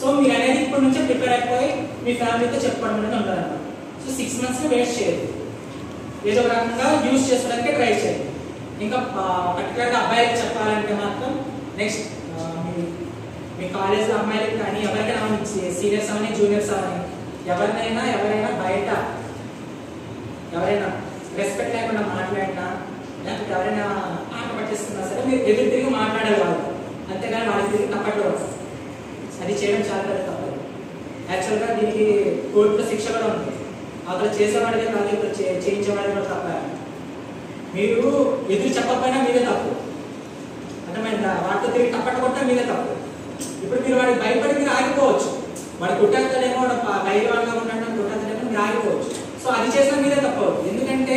సో మీరు అనేది ఇప్పటి నుంచే ప్రిపేర్ అయిపోయి మీ ఫ్యామిలీతో చెప్పుకోవడం అనేది ఉంటారన్నమాట. సో 6 months వేస్ట్ చేయదు, ఏదో ఒక రకంగా యూజ్ చేసుకోవడానికి ట్రై చేయండి. ఇంకా పర్టికులర్గా అబ్బాయిలకు చెప్పాలంటే మాత్రం నెక్స్ట్ మీ కాలేజ్లో అమ్మాయిలకు కానీ ఎవరికైనా సీనియర్స్ అవని జూనియర్స్ అవని ఎవరైనా బయట ఎవరైనా రెస్పెక్ట్ లేకుండా మాట్లాడినా లేకపోతే ఎవరైనా ఆట పట్టిస్తున్నా సరే మీరు ఎదురు తిరిగి మాట్లాడాలి వాళ్ళు, అంతేగాని వాళ్ళకి తిరిగి తప్పట్లు అది చేయడం చాలా పెద్ద తప్పు. యాక్చువల్గా దీనికి కోర్టులో శిక్ష కూడా ఉంది. అక్కడ చేసేవాడిదే కాదు, ఇక్కడ చేయించేవాడిది కూడా తప్ప. మీరు ఎదురు చెప్పకపోయినా మీదే తప్పు, అర్థమైందా? వాటితో తిరిగి తప్పట్టుకుంటే మీదే తప్పు. ఇప్పుడు మీరు వాడికి భయపడి మీరు ఆగిపోవచ్చు, వాడు కుట్టేస్తాడేమో ధైర్యవంతంగా ఉంటాడో కుట్టేస్తాడేమో మీరు ఆగిపోవచ్చు. సో అది చేసినా మీదే తప్పు అవుతుంది. ఎందుకంటే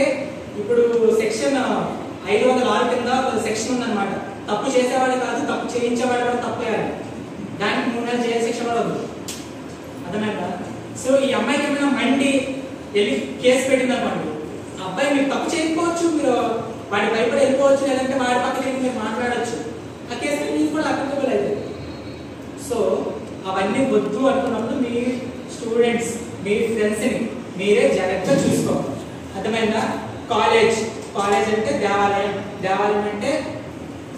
ఇప్పుడు సెక్షన్ 506 కింద ఒక సెక్షన్ ఉందన్నమాట, తప్పు చేసేవాడు కాదు, తప్పు చేయించేవాడు కూడా తప్పేయాలి. దానికి 3 నెలలు జైలు శిక్ష కూడా ఉంది. అర్థమైందా? సో ఈ అమ్మాయికి ఏమైనా మండి వెళ్ళి కేసు పెట్టింది అనుకోండి, అబ్బాయి మీరు తప్పు చేయకపోవచ్చు, మీరు వాడి భయపడి వెళ్ళిపోవచ్చు, లేదంటే వాడి పక్కన మీరు మాట్లాడచ్చు, ఆ కేసు మీకు కూడా అప్లికబుల్ అవుతుంది. సో అవన్నీ వద్దు అనుకున్నప్పుడు మీ స్టూడెంట్స్, మీ ఫ్రెండ్స్ని మీరే జాగ్రత్తగా చూసుకోవాలి. అర్థమైందా? కాలేజ్ అంటే దేవాలయం అంటే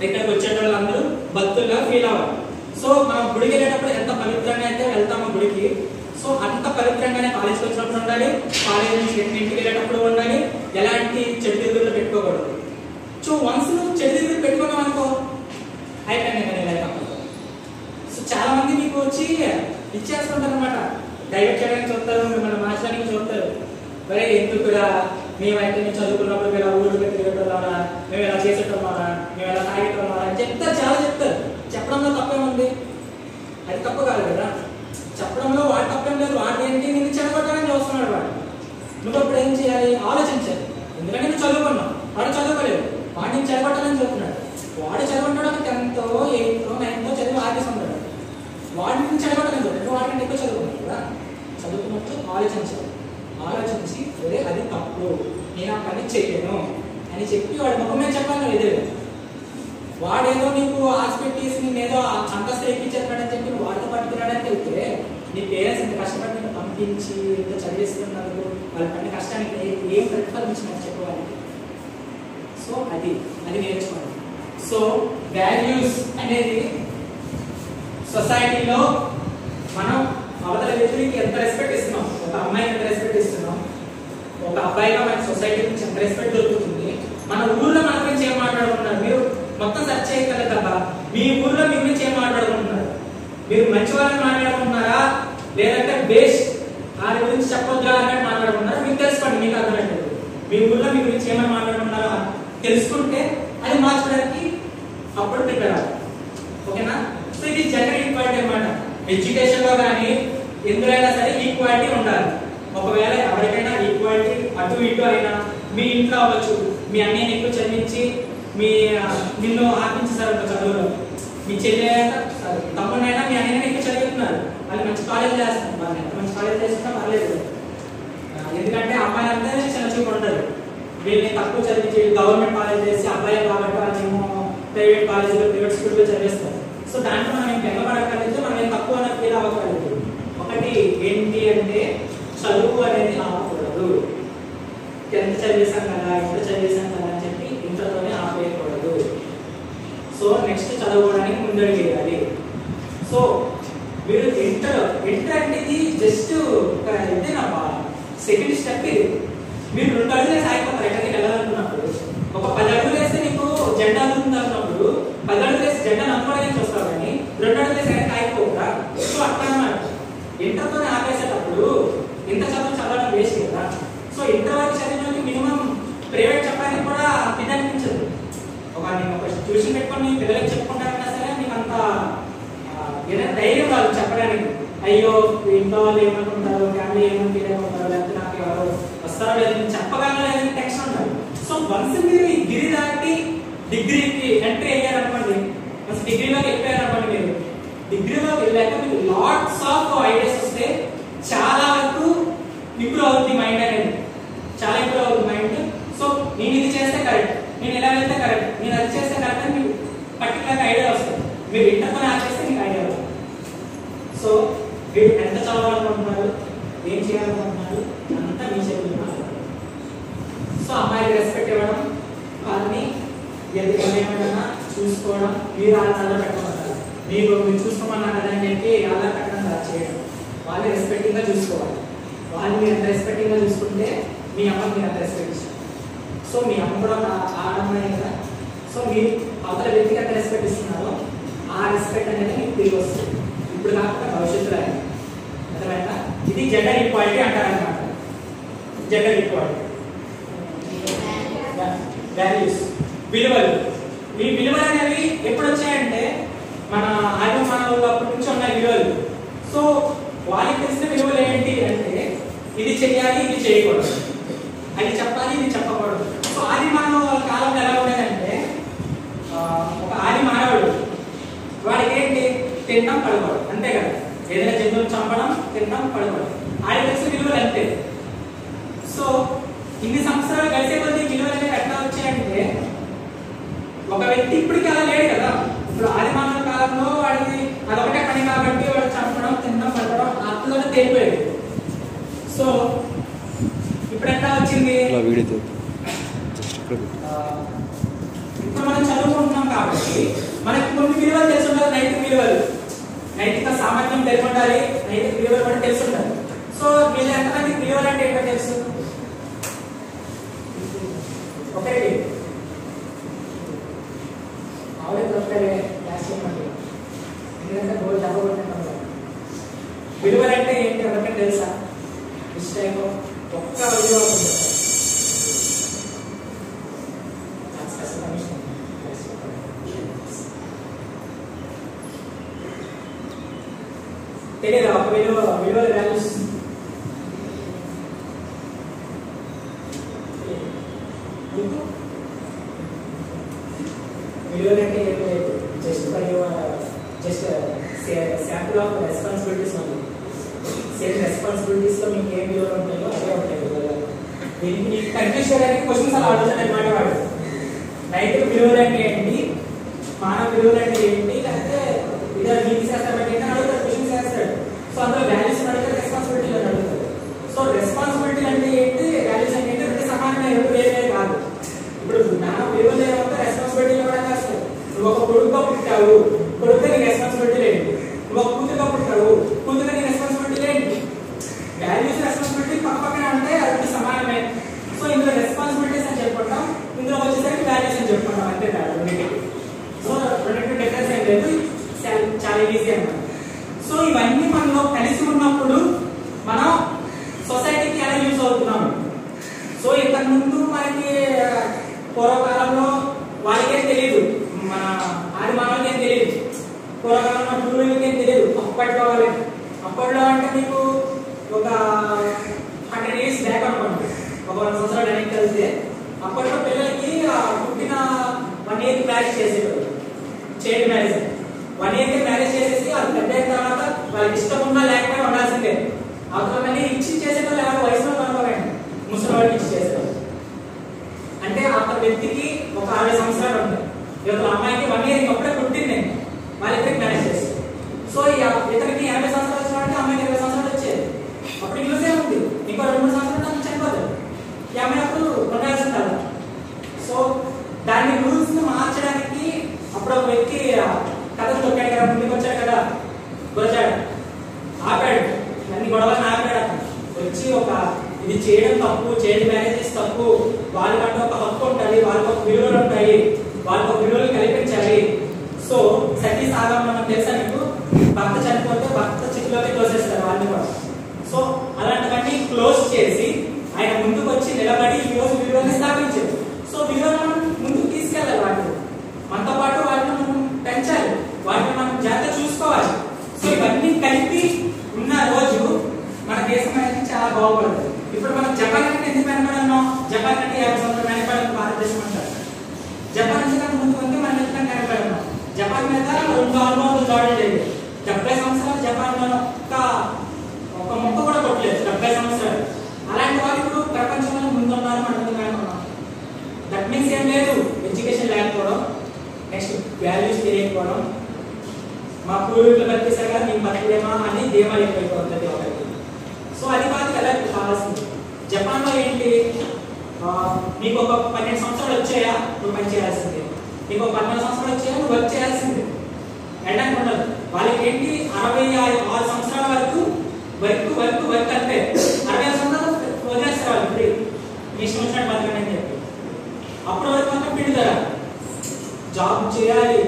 ఇక్కడికి వచ్చేటోళ్ళు అందరూ భక్తులుగా ఫీల్ అవ్వాలి. సో మనం గుడికి వెళ్ళేటప్పుడు ఎంత పవిత్రంగా అయితే వెళ్తామో గుడికి, సో అంత పవిత్రంగానే కాలేజ్కి వచ్చినప్పుడు ఉండాలి, కాలేజ్ నుంచి ఇంటికి వెళ్ళేటప్పుడు ఉండాలి. ఎలాంటి చెడు తిరుగులు పెట్టుకోకూడదు. సో వన్స్ నువ్వు చెడు తిరుగులు పెట్టుకున్నావు అనుకో అయిపోయింది. సో చాలా మంది మీకు వచ్చి ఇచ్చేస్తుంటారు అనమాట, డైవర్ట్ చేయడానికి చూస్తారు, మిమ్మల్ని మార్చడానికి చూస్తారు. మరి ఎందుకు మేమైతే మేము చదువుకున్నప్పుడు మీరు ఊళ్ళు తిరగటోళ్ళ, మేము ఎలా చేసేటోళ్ళ, మేము ఎలా తాగేటోళ్ళ అని చెప్తారు, చాలా చెప్తారు. చెప్పడంలో తప్పేముంది? అది తప్పు కాదు కదా. చెప్పడంలో వాడు తప్పేం లేదు. వాడు ఏంటి నేను చెడగొట్టాలని చూస్తున్నాడు. నువ్వు అప్పుడు ఏం చేయాలి? ఆలోచించాలి. ఎందుకంటే నువ్వు చదువుకున్నావు, వాడు చదువుకోలేదు, వాడు నేను చెడగొట్టాలని చూస్తున్నాడు. వాడు చదువుకుంటాడు 10th 8th 9th చదివి ఆఫీస్ ఉంటాడు, వాడిని నేను చెడగొట్టాలని చూస్తాడు. వాడిని ఎక్కువ చదువుకున్నాడు కదా. చదువుకున్నప్పుడు ఆలోచించాలి. ఆలోచించి అది తప్పు, నేను ఆ పని చెయ్యను అని చెప్పి వాడి ముఖం మీద చెప్పాలి. ఇదే వాడేదో నీకు హాస్పిటల్స్ నేనేదో అంతస్తు ఎక్కించేస్తున్నాడని చెప్పి నువ్వు వాడితో పట్టుకున్నాడని వెళ్తే నీ పేరెంట్స్ ఇంత కష్టపడి నేను పంపించి ఇంత చదివిస్తున్నందుకు వాళ్ళ పడిన కష్టానికి ఏం ప్రతిఫలం ఇచ్చినట్టు చెప్పవాలి. సో అది నేర్చుకోండి. సో వాల్యూస్ అనేది సొసైటీలో మనం అవతల వ్యక్తులకి ఎంత రెస్పెక్ట్ ఇస్తున్నాం, ఒక అమ్మాయికి ఎంత రెస్పెక్ట్ ఇస్తున్నాం, ఒక అబ్బాయిగా మన సొసైటీ నుంచి ఎంత రెస్పెక్ట్ దొరుకుతుంది, మన ఊర్లో మన గురించి ఏం మాట్లాడుకుంటున్నారు, మీరు మొత్తం సెర్చ్ చేయగలరు కదా, మీ ఊర్లో మీ గురించి ఏం మాట్లాడుకుంటున్నారు, మీరు మంచి వాళ్ళని మాట్లాడుకుంటున్నారా లేదంటే బేస్ వారి గురించి చెప్పొద్దా అన్నట్టు మాట్లాడుకుంటున్నారా, మీకు తెలుసుకోండి. మీకు అర్థమైంది మీ ఊర్లో మీ గురించి ఏమైనా మాట్లాడుకుంటున్నారా తెలుసుకుంటే అది మార్చడానికి అప్పుడు ప్రిపేర్ అవ్వాలి. ఓకేనా? సో ఇది జెండర్ ఈక్వాలిటీ అన్నమాట. ఎడ్యుకేషన్ లో కానీ ఎందులైనా సరే ఈక్వాలిటీ ఉండాలి. ఒకవేళ ఎవరికైనా ఈక్వాలిటీ అటు ఇటు అయినా, మీ ఇంట్లో అవ్వచ్చు, మీ అన్నయ్యని ఎక్కువ చదివించి నిన్ను ఆపించేసారు చదువులో, మీ చెల్లి తమ్ముడైనా మీ అన్నయ్యని ఎక్కువ చదివిస్తున్నారు, వాళ్ళు మంచి కాలేజ్ చేస్తారు, వాళ్ళు ఎంత మంచి కాలేజ్ చేస్తున్నా పర్లేదు. ఎందుకంటే అమ్మాయి అంతా చిన్న చూపు ఉంటారు, వీళ్ళని తక్కువ చదివించి గవర్నమెంట్ కాలేజ్ చేసి అబ్బాయి కాబట్టి వాళ్ళేమో ప్రైవేట్ కాలేజీలో ప్రైవేట్ స్కూల్లో చదివిస్తారు. సో దాంట్లో మనం ఏం బెంగపడక్కర్లేదు, మనం ఏం తక్కువ ఫీల్ అవ్వకూడదు. ఒకటి ఏంటి అంటే చదువు అనేది ఆపకూడదు. 10th చదివేశాం కదా, ఇంటర్ చదివేశాం కదా అని చెప్పి ఇంటర్తోనే ఆపేయకూడదు. సో నెక్స్ట్ చదువుకోవడానికి ముందడుగేయాలి. సో మీరు ఇంటర్ అనేది జస్ట్ ఇదేనమ్మా, సెకండ్ స్టెప్. ఇది మీరు 2 అడుగులు వేసి ఆగిపోతారు. ఎక్కడికి వెళ్ళాలనుకున్నప్పుడు ఒక 10 అడుగులు వేస్తే నీకు జెండా అందుతుంది అనుకున్నప్పుడు 10 అడుగులు వేసి జెండా అందుకోవడానికి చూస్తావు, కానీ 2 అడుగులు వేసి ఎక్కడికి ఆగిపోవుగా. సో అట్లా అన్నమాట. ఇంటర్తోనే ఆపేసేటప్పుడు ఇంత చదువు చదవడం వేస్ట్ కదా. సో ఇంటర్ వరకు చదివిన మినిమం ప్రైవేట్ చెప్పడానికి కూడా ఇది అనిపించదు. నేను ఒక ట్యూషన్ పెట్టుకొని పిల్లలకి చెప్పుకుంటారన్నా సరే మీకు అంత ఏదైనా ధైర్యం కాదు చెప్పడానికి. అయ్యో ఇంట్లో వాళ్ళు ఏమనుకుంటారు, ఫ్యామిలీ ఏమని ఫీల్ అయిపోతారు, లేకపోతే నాకు ఎవరు వస్తారో లేదని చెప్పగలరో లేదని టెన్షన్ ఉంటారు. సో వన్స్ మీరు ఈ గిరి దాటి డిగ్రీకి ఎంట్రీ అయ్యారనుకోండి, వన్స్ డిగ్రీలోకి వెళ్ళిపోయారనుకోండి, మీరు డిగ్రీలోకి వెళ్ళాక మీకు లాట్స్ ఆఫ్ ఐడియాస్ వస్తే చాలా వరకు ఇంప్రూవ్ అవుతుంది మైండ్ అనేది, చాలా ఇంప్రూవ్ అవుతుంది మైండ్. సో నేను ఇది చేస్తే కరెక్ట్, నేను ఎలా వెళ్తే కరెక్ట్, నేను అది చేస్తే కరెక్ట్ అని మీకు పర్టికులర్గా ఐడియా వస్తుంది. మీరు ఇంటర్తో ఆచేస్తే మీకు ఐడియా వస్తుంది. సో మీరు ఎంత చదవాలనుకుంటున్నారు, ఏం చేయాలనుకుంటున్నారు అంతా మీ చేతుల్లో మాట్లాడాలి. సో అమ్మాయికి రెస్పెక్ట్ ఇవ్వడం, వాళ్ళని ఏమైనా చూసుకోవడం, మీరు ఆధార్ పెట్టమంటారు, మీరు చూసుకోమన్నారు కదా అని చెప్పి ఆధార్ పెట్టడం కాదు చేయడం. వాళ్ళు రెస్పెక్టింగ్గా చూసుకోవాలి. వాళ్ళు మీరు ఎంత రెస్పెక్టింగ్గా చూసుకుంటే మీ అమ్మకి మీరు ఎంత రెస్పెక్ట్ ఇస్తారు. సో మీ అమ్మ కూడా ఆడమ్మాయి కదా. సో మీరు అవతల వ్యక్తికి ఎంత రెస్పెక్ట్ ఇస్తున్నారో ఆ రెస్పెక్ట్ అనేది మీకు తిరిగి వస్తుంది, ఇప్పుడు కాకుండా భవిష్యత్తులో అయినా. అర్థమైనా? ఇది జెండర్ ఈక్వాలిటీ అంటారనమాట. Gender equality. వాల్యూస్, విలువలు. ఈ విలువలు అనేవి ఎప్పుడు వచ్చాయంటే మన ఆదిమ మానవులు అప్పటి నుంచి ఉన్న విలువలు. సో వాళ్ళకి తెలిసిన విలువలు ఏంటి అంటే ఇది చేయాలి, ఇది చేయకూడదు, అది చెప్పాలి, ఇది చెప్పకూడదు. సో ఆది మానవ కాలంలో ఎలా ఉండేదంటే ఒక ఆది తినడం పడుకోవడం, అంతే కదా. ఏదైనా జంతువులు చంపడం, తినడం, పడుకోవడం. ఆడిటర్స్ విలువలు అంతే. సో ఇన్ని సంవత్సరాలు గడిచే కొద్ది విలువలు అనేవి ఎట్లా వచ్చాయంటే, ఒక వ్యక్తి ఇప్పటికీ అలా లేడు కదా. ఇప్పుడు ఆది మానవ కాలంలో వాడికి అదొకటే పని కాబట్టి వాడు చంపడం, తినడం, పడడం అట్లనే తేలిపోయాడు. సో ఇప్పుడు ఎట్లా వచ్చింది, ఇప్పుడు మనం చదువుకుంటున్నాం కాబట్టి మనకి కొన్ని విలువలు తెలిసి ఉండాలి. నైతిక విలువలు, నైతిక సామర్థ్యం తెలిసి ఉండాలి, నైతిక విలువలు కూడా తెలిసి ఉండాలి. సో మీరు ఎంతమంది విలువలు అంటే ఏంటో తెలుసు? ఒకటి విలువలు అంటే ఏంటి ఎవరికైనా తెలుసా? ఇష్టం ఒక్క విలువ తెలియదా? ఒక విలువల వాల్యూస్ విలువలు అంటే ఏం లేదు, జస్ట్ శాంపుల్ ఆఫ్ రెస్పాన్సిబిలిటీస్ ఉంది. సేమ్ రెస్పాన్సిబిలిటీస్ లో మీకు ఏం విలువలు ఉంటాయో అదే ఉంటాయి విలువలు. దీనికి కన్ఫ్యూజ్ చేయడానికి క్వశ్చన్స్ అలా అడుగుతాడు అనమాట వాడు. నైతిక విలువలు అంటే ఏంటి, మానవ విలువలు అంటే ఏంటి, లేకపోతే ఇదే నీతి శాస్త్రం అంటే ఏంటి అడుగుతాడు, క్వశ్చన్స్ చేస్తాడు. సో అందులో వాల్యూస్ అడుగుతాడు, రెస్పాన్సిబిలిటీ అని అడుగుతాడు. సో రెస్పాన్సిబిలిటీ అంటే ఏంటి, వాల్యూస్ అంటే ఏంటి, రెండు సమానమైన, రెండు వేరే కాదు. ఇప్పుడు మానవ విలువలు ఏమంటే రెస్పాన్సిబిలిటీ కూడా కాస్తాడు. నువ్వు ఒక కొడుకుగా పుట్టావు, కొడుకు నీ రెస్పాన్సిబిలిటీ ఏంటి? నువ్వు ఒక కూతురుగా పుట్టావు, కూతురు నీ రెస్పాన్సిబిలిటీ ఏంటి? వాల్యూస్ రెస్పాన్సిబిలిటీ పక్క పక్కనే ఉంటాయి, అది సమానమే. సో ఇందులో రెస్పాన్సిబిలిటీస్ అని చెప్పుకుంటాం, ఇందులో వచ్చేసరికి వాల్యూస్ అని చెప్పుకుంటాం, అంతే కాదు. సో రెండింటి డిఫరెన్స్ ఏం లేదు, చాలా ఈజీ అన్నమాట. సో ఇవన్నీ మనలో కలిసి ఉన్నప్పుడు మనం సొసైటీకి ఎలా యూజ్ అవుతున్నాం. సో ఇంతకు ముందు మనకి పూర్వకాలంలో వాళ్ళకేం తెలియదు, మన ఆది మానవులకి ఏం తెలియదు, పూర్వకాలంలో పూర్వీకులకి ఏం తెలియదు. అప్పట్లో అంటే మీకు ఒక 100 years బ్యాక్ అనుకోండి, ఒక 100 సంవత్సరాలు వెనక్కి వెళ్తే అప్పట్లో పిల్లలకి పుట్టిన 1 year మ్యారేజ్ చేసేవారు, చైల్డ్ మ్యారేజ్. 1 year మ్యారేజ్ చేసేసి అది పెద్ద అయిన తర్వాత వాళ్ళకి ఇష్టం ఉన్నా లేకపోయినా ఉండాల్సిందే. అవతలని ఇచ్చి చేసేవాళ్ళు ఎవరు వయసులో కనుకోరండి, ముసలి వాళ్ళకి ఇచ్చి చేసేవాళ్ళు. అంటే అతని వ్యక్తికి ఒక 60 సంవత్సరాలు ఉంటాయి, ఇవతల అమ్మాయికి 1 year అప్పుడే పుట్టింది, వాళ్ళిద్దరికి మ్యారేజ్ చేస్తారు. సో ఇతనికి 80 సంవత్సరాలు వచ్చినట్టు అమ్మాయికి 20 సంవత్సరాలు వచ్చేది. అప్పుడు యూజ్ ఏముంది, ఇంకో 2-3 సంవత్సరాలు చనిపోతుంది, ఈ అమ్మాయి అప్పుడు ఉండాల్సింది కదా. సో దాన్ని రూల్స్ ని మార్చడానికి అప్పుడు ఒక వ్యక్తి కథలు తొక్కాడు కదా, ముందుకు వచ్చాడు కదా, గురజాడు, ఆపాడు, అన్ని గొడవలను ఆపాడు. వచ్చి ఒక ఇది చేయడం తప్పు, చైల్డ్ మ్యారేజెస్ తప్పు, వాళ్ళకంటే ఒక హక్కు ఉంటుంది, వాళ్ళకి ఒక విలువలు ఉంటాయి, వాళ్ళకి ఒక విలువలు కల్పించాలి. సో సతీ సాగం మనకు తెలుసా మీకు, భర్త చనిపోతే భర్త చిక్కులోకి తోసేస్తారు వాళ్ళని కూడా. సో అలాంటివన్నీ క్లోజ్ చేసి ఆయన ముందుకు వచ్చి నిలబడి ఈ రోజు విలువల్ని స్థాపించారు. సో విలువలను మనం ముందుకు తీసుకెళ్ళాలి, వాటిని మనతో పాటు వాటిని మనం పెంచాలి, వాటిని మనం జాగ్రత్త చూసుకోవాలి. సో ఇవన్నీ కలిపి ఉన్న రోజు మన దేశం అనేది చాలా బాగుపడుతుంది. ఇప్పుడు మనం జపాన్ కంటే ఎందుకు వెనకబడున్నాం, జపాన్ కంటే 50 సంవత్సరాలు వెనకబడిన భారతదేశం అంటారు. జపాన్ నుంచి కంటే ముందు కంటే మనం ఎందుకంటే వెనకబడున్నాం. జపాన్ మీద 2 అనుభవాలు దాడులు లేదు. 70 సంవత్సరాలు జపాన్ లో ఒక మొక్క కూడా కొట్టలేదు, 70 సంవత్సరాలు. అలాంటి వాళ్ళు ఇప్పుడు ప్రపంచంలో ముందున్నారు, మనం వెనకబడున్నాం. దట్ మీన్స్ ఏం లేదు, ఎడ్యుకేషన్ లేకపోవడం, నెక్స్ట్ వాల్యూస్ తెలియకపోవడం, మా పూర్వీకులు బతికేసారు కదా మేము బతికేమా అని దేవాలు ఎక్కువైపోతుంది ఒకరికి. సో అది కాదు కదా కావాల్సింది. జపాన్ లో ఏంటి, నీకు ఒక 12 సంవత్సరాలు వచ్చాయా నువ్వు పని చేయాల్సిందే, నీకు ఒక 14 సంవత్సరాలు వచ్చాయా నువ్వు వర్క్ చేయాల్సిందే, ఎండకు ఉండదు. వాళ్ళకి ఏంటి 66 సంవత్సరాల వరకు వర్క్ అంటే 65 సంవత్సరాలు వదిలేస్తారు వాళ్ళు, ఇప్పుడు మీ ఇష్టం వచ్చినట్టు బతకండి అని చెప్పి. అప్పటి వరకు మాత్రం పిడుదల జాబ్ చేయాలి.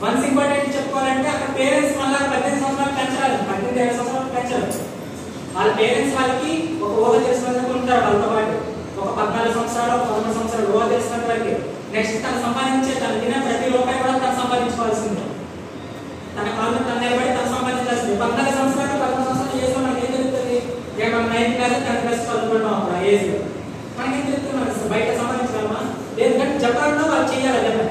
వన్స్ ఇంపార్టెంట్ చెప్పుకోవాలంటే అక్కడ పేరెంట్స్ మళ్ళీ 18 సంవత్సరాలు పెంచాలి, 18-20 సంవత్సరాలు పెంచాలి. వాళ్ళ పేరెంట్స్ వాళ్ళకి ఒక ఊహ తెలిసినందుకు ఉంటారు, వాళ్ళతో పాటు ఒక 14 సంవత్సరాలు 13 సంవత్సరాలు ఊహ తెలిసినంత వరకు. నెక్స్ట్ తను సంపాదించే తను తినే ప్రతి రూపాయి కూడా తను సంపాదించుకోవాల్సిందే, తన కాళ్ళు తను నిలబడి తను సంపాదించాల్సింది. 14 సంవత్సరాలు 13 సంవత్సరాలు చేసిన మనకి ఏం తెలుస్తుంది, మనం 9th క్లాస్ 10th క్లాస్ చదువుకుంటాం అప్పుడు ఆ ఏజ్ లో మనకేం తెలుస్తుంది, మనకి బయట సంపాదించగలమా లేదు. కానీ జపాన్ లో వాళ్ళు చేయాలి అదే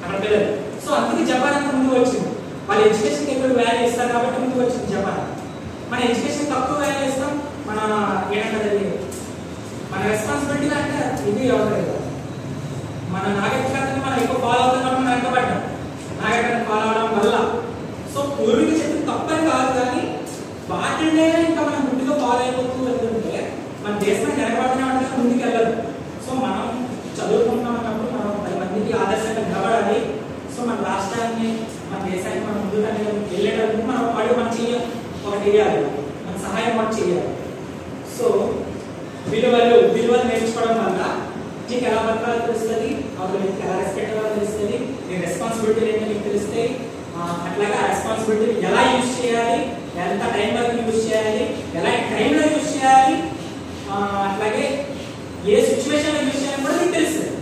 అక్కడ పిల్లలు. సో అందుకే జపాన్ అంత ముందు వచ్చింది. వాళ్ళ ఎడ్యుకేషన్కి ఎక్కువ వాల్యూ ఇస్తారు కాబట్టి ముందుకు వచ్చింది జపాన్. మన ఎడ్యుకేషన్ తక్కువ వాల్యూ ఇస్తాం, మన ఏంటంటే మన రెస్పాన్సిబిలిటీ అంటే ఇది అవ్వలేదు. మన నాగరికతని మనం ఎక్కువ ఫాలో అవుతున్నాం, మనం వెనకబడ్డాం నాగరికతని ఫాలో అవడం వల్ల. సో పూర్వీకులు చెప్పిన తప్పని కాదు, కానీ వాటినే ఇంకా మనం ముందుగా ఫాలో అయిపోతూ వెళ్తుంటే మన దేశాన్ని వెనకబడిన అంటే ముందుకు వెళ్ళదు. సో మనం చదువుకుంటున్నాం అన్నప్పుడు మనం 10 మందికి ఆదర్శంగా నిలబడాలి. సో మన రాష్ట్రాన్ని మన దేశాన్ని మనం ముందుకు వెళ్ళేటప్పుడు మనం మనం చెయ్యాలి, ఒకటి చేయాలి, మన సహాయం ఒకటి చేయాలి. సో విలువలు నేర్చుకోవడం వల్ల నీకు ఎలా బతకాలో తెలుస్తుంది, అవతల వ్యక్తికి ఎలా రెస్పెక్ట్ అవ్వాలో తెలుస్తుంది, నీ రెస్పాన్సిబిలిటీ ఏంటో నీకు తెలుస్తాయి. అట్లాగే ఆ రెస్పాన్సిబిలిటీ ఎలా యూజ్ చేయాలి, ఎంత టైం వరకు యూజ్ చేయాలి, ఎలా టైంలో యూజ్ చేయాలి, అట్లాగే ఏ సిచ్యువేషన్లో యూజ్ చేయాలని కూడా నీకు తెలుస్తుంది.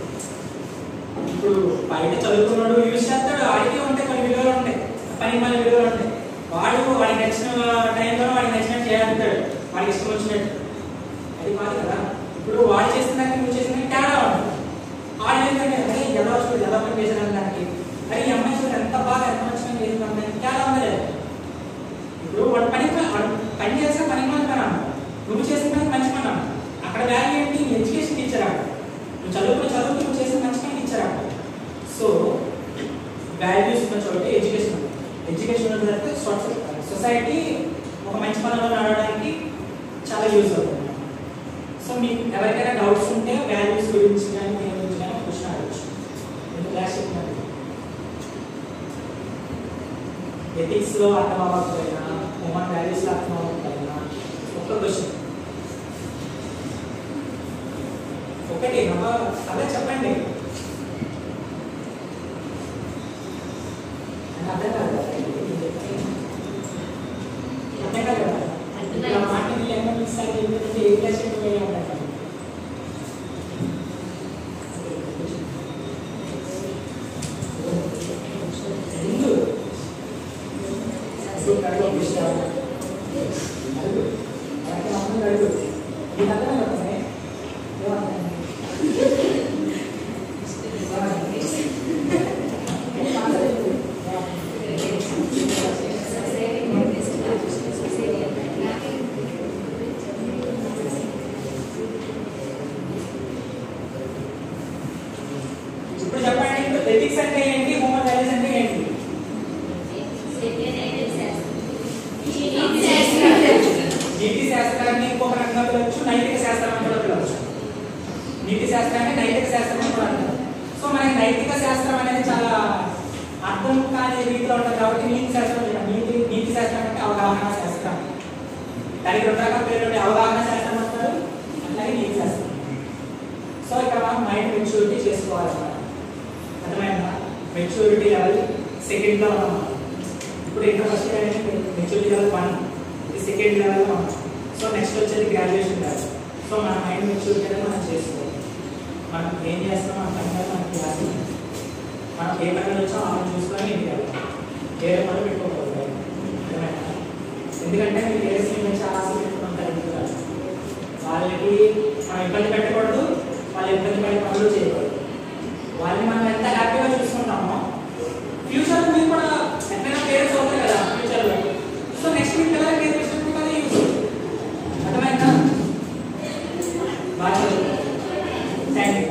ఇప్పుడు బయట చదువుకున్నాడు యూజ్ చేస్తాడు, వాడికి ఉంటాయి కొన్ని విలువలు ఉంటాయి, పని మన విలువలు ఉంటాయి. వాడికి నచ్చిన టైంలో వాడికి నచ్చినట్టు చేస్తాడు, వాడికి ఇష్టం వచ్చినట్టు. అది కాదు కదా. ఇప్పుడు వాడు చేసిన దానికి నువ్వు చేసిన తేడా ఉంటుంది. వాడు ఏంటంటే అరే ఎలా చూడు ఎలా పని చేసిన దానికి, అరే ఈ అమ్మాయి చూడు ఎంత బాగా ఎంత మంచి పని చేసిన దానికి తేడా ఉండలేదు. ఇప్పుడు వాడు పని చేసిన పని పని నువ్వు చేసిన పని మంచి పని అక్కడ వాల్యూ ఏంటి, ఎడ్యుకేషన్ టీచర్ అక్కడ నువ్వు చదువుకు నువ్వు చేసిన మంచి పని టీచర్ అక్కడ. సో వాల్యూస్ ఉన్న చోట ఎడ్యుకేషన్ ఉన్న తర్వాత సొసైటీ ఒక మంచి పనిలో నడవడానికి చాలా యూజ్ అవుతుంది. సో మీకు ఎవరికైనా డౌట్స్ ఉంటే వాల్యూస్ గురించి కానీ దేని గురించి కానీ క్వశ్చన్ అడగచ్చు. నేను క్లాస్ చెప్తున్నాను. ఎథిక్స్లో అర్థం అవ్వకపోయినా, హ్యూమన్ వాల్యూస్లో అర్థం అవ్వకపోయినా ఒక్క క్వశ్చన్ ఒకటి అలా చెప్పండి. అర్థం కాదు కదా, అర్థం కాదు కదా. ఇలా మాటలు లేకుండా మిక్స్ అయితే ఏ క్లాస్ చెప్పబోయే ఉంటారు. ఎథిక్స్ అంటే ఏంటి, హ్యూమన్ వాల్యూస్ అంటే ఏంటి? నీతి శాస్త్రాన్ని ఇంకొక రకంగా పిలవచ్చు, నైతిక శాస్త్రం అని కూడా పిలవచ్చు. నీతి శాస్త్రాన్ని నైతిక శాస్త్రం అని కూడా అంటారు. సో మనకి నైతిక శాస్త్రం అనేది చాలా అర్థం కాని రీతిలో ఉంటుంది కాబట్టి నీతి శాస్త్రం. నీతి శాస్త్రం అంటే అవగాహన శాస్త్రం. దానికి 2 రకాల పేర్లు, అవగాహన శాస్త్రం అంటారు, అట్లాగే నీతి శాస్త్రం. సో ఇక్కడ మనం మైండ్ మెచ్యూరిటీ చేసుకోవాలన్నమాట. అర్థమైందా? మెచ్యూరిటీ లెవెల్ సెకండ్లో ఉన్నాం. ఇప్పుడు ఇంటర్ ఫస్ట్ ఇయర్ అనేది మెచ్యూరిటీ లెవెల్ 1, ఇది సెకండ్ లెవెల్ 1. సో నెక్స్ట్ వచ్చేది గ్రాడ్యుయేషన్ లెవెల్. సో మన మైండ్ మెచ్యూరిటీ అనేది మనం చేసుకోవాలి. మనం ఏం చేస్తాం మన పని మీద మనకి క్లాస్, మనం ఏ పని వచ్చో మనం చూసుకొని ఇంటికి వెళ్ళాలి, వేరే పనులు పెట్టుకోకూడదు. అర్థమైందా? ఎందుకంటే మీరు వేరే నుంచి ఆశలు పెట్టుకుంటారు ఇంట్లో, వాళ్ళకి మనం ఇబ్బంది పెట్టకూడదు, వాళ్ళు ఇబ్బంది పడే పనులు చేయకూడదు. వాళ్ళని మనం ఎంత హ్యాపీగా చూసుకుంటామో ఫ్యూచర్లో మీరు కూడా ఎట్లయినా పేరెంట్స్ అవుతారు కదా ఫ్యూచర్లో. సో నెక్స్ట్ మీ పిల్లలకి నేర్పించడం కూడా యూజ్. అర్థమైందా? బాగా థ్యాంక్ యూ.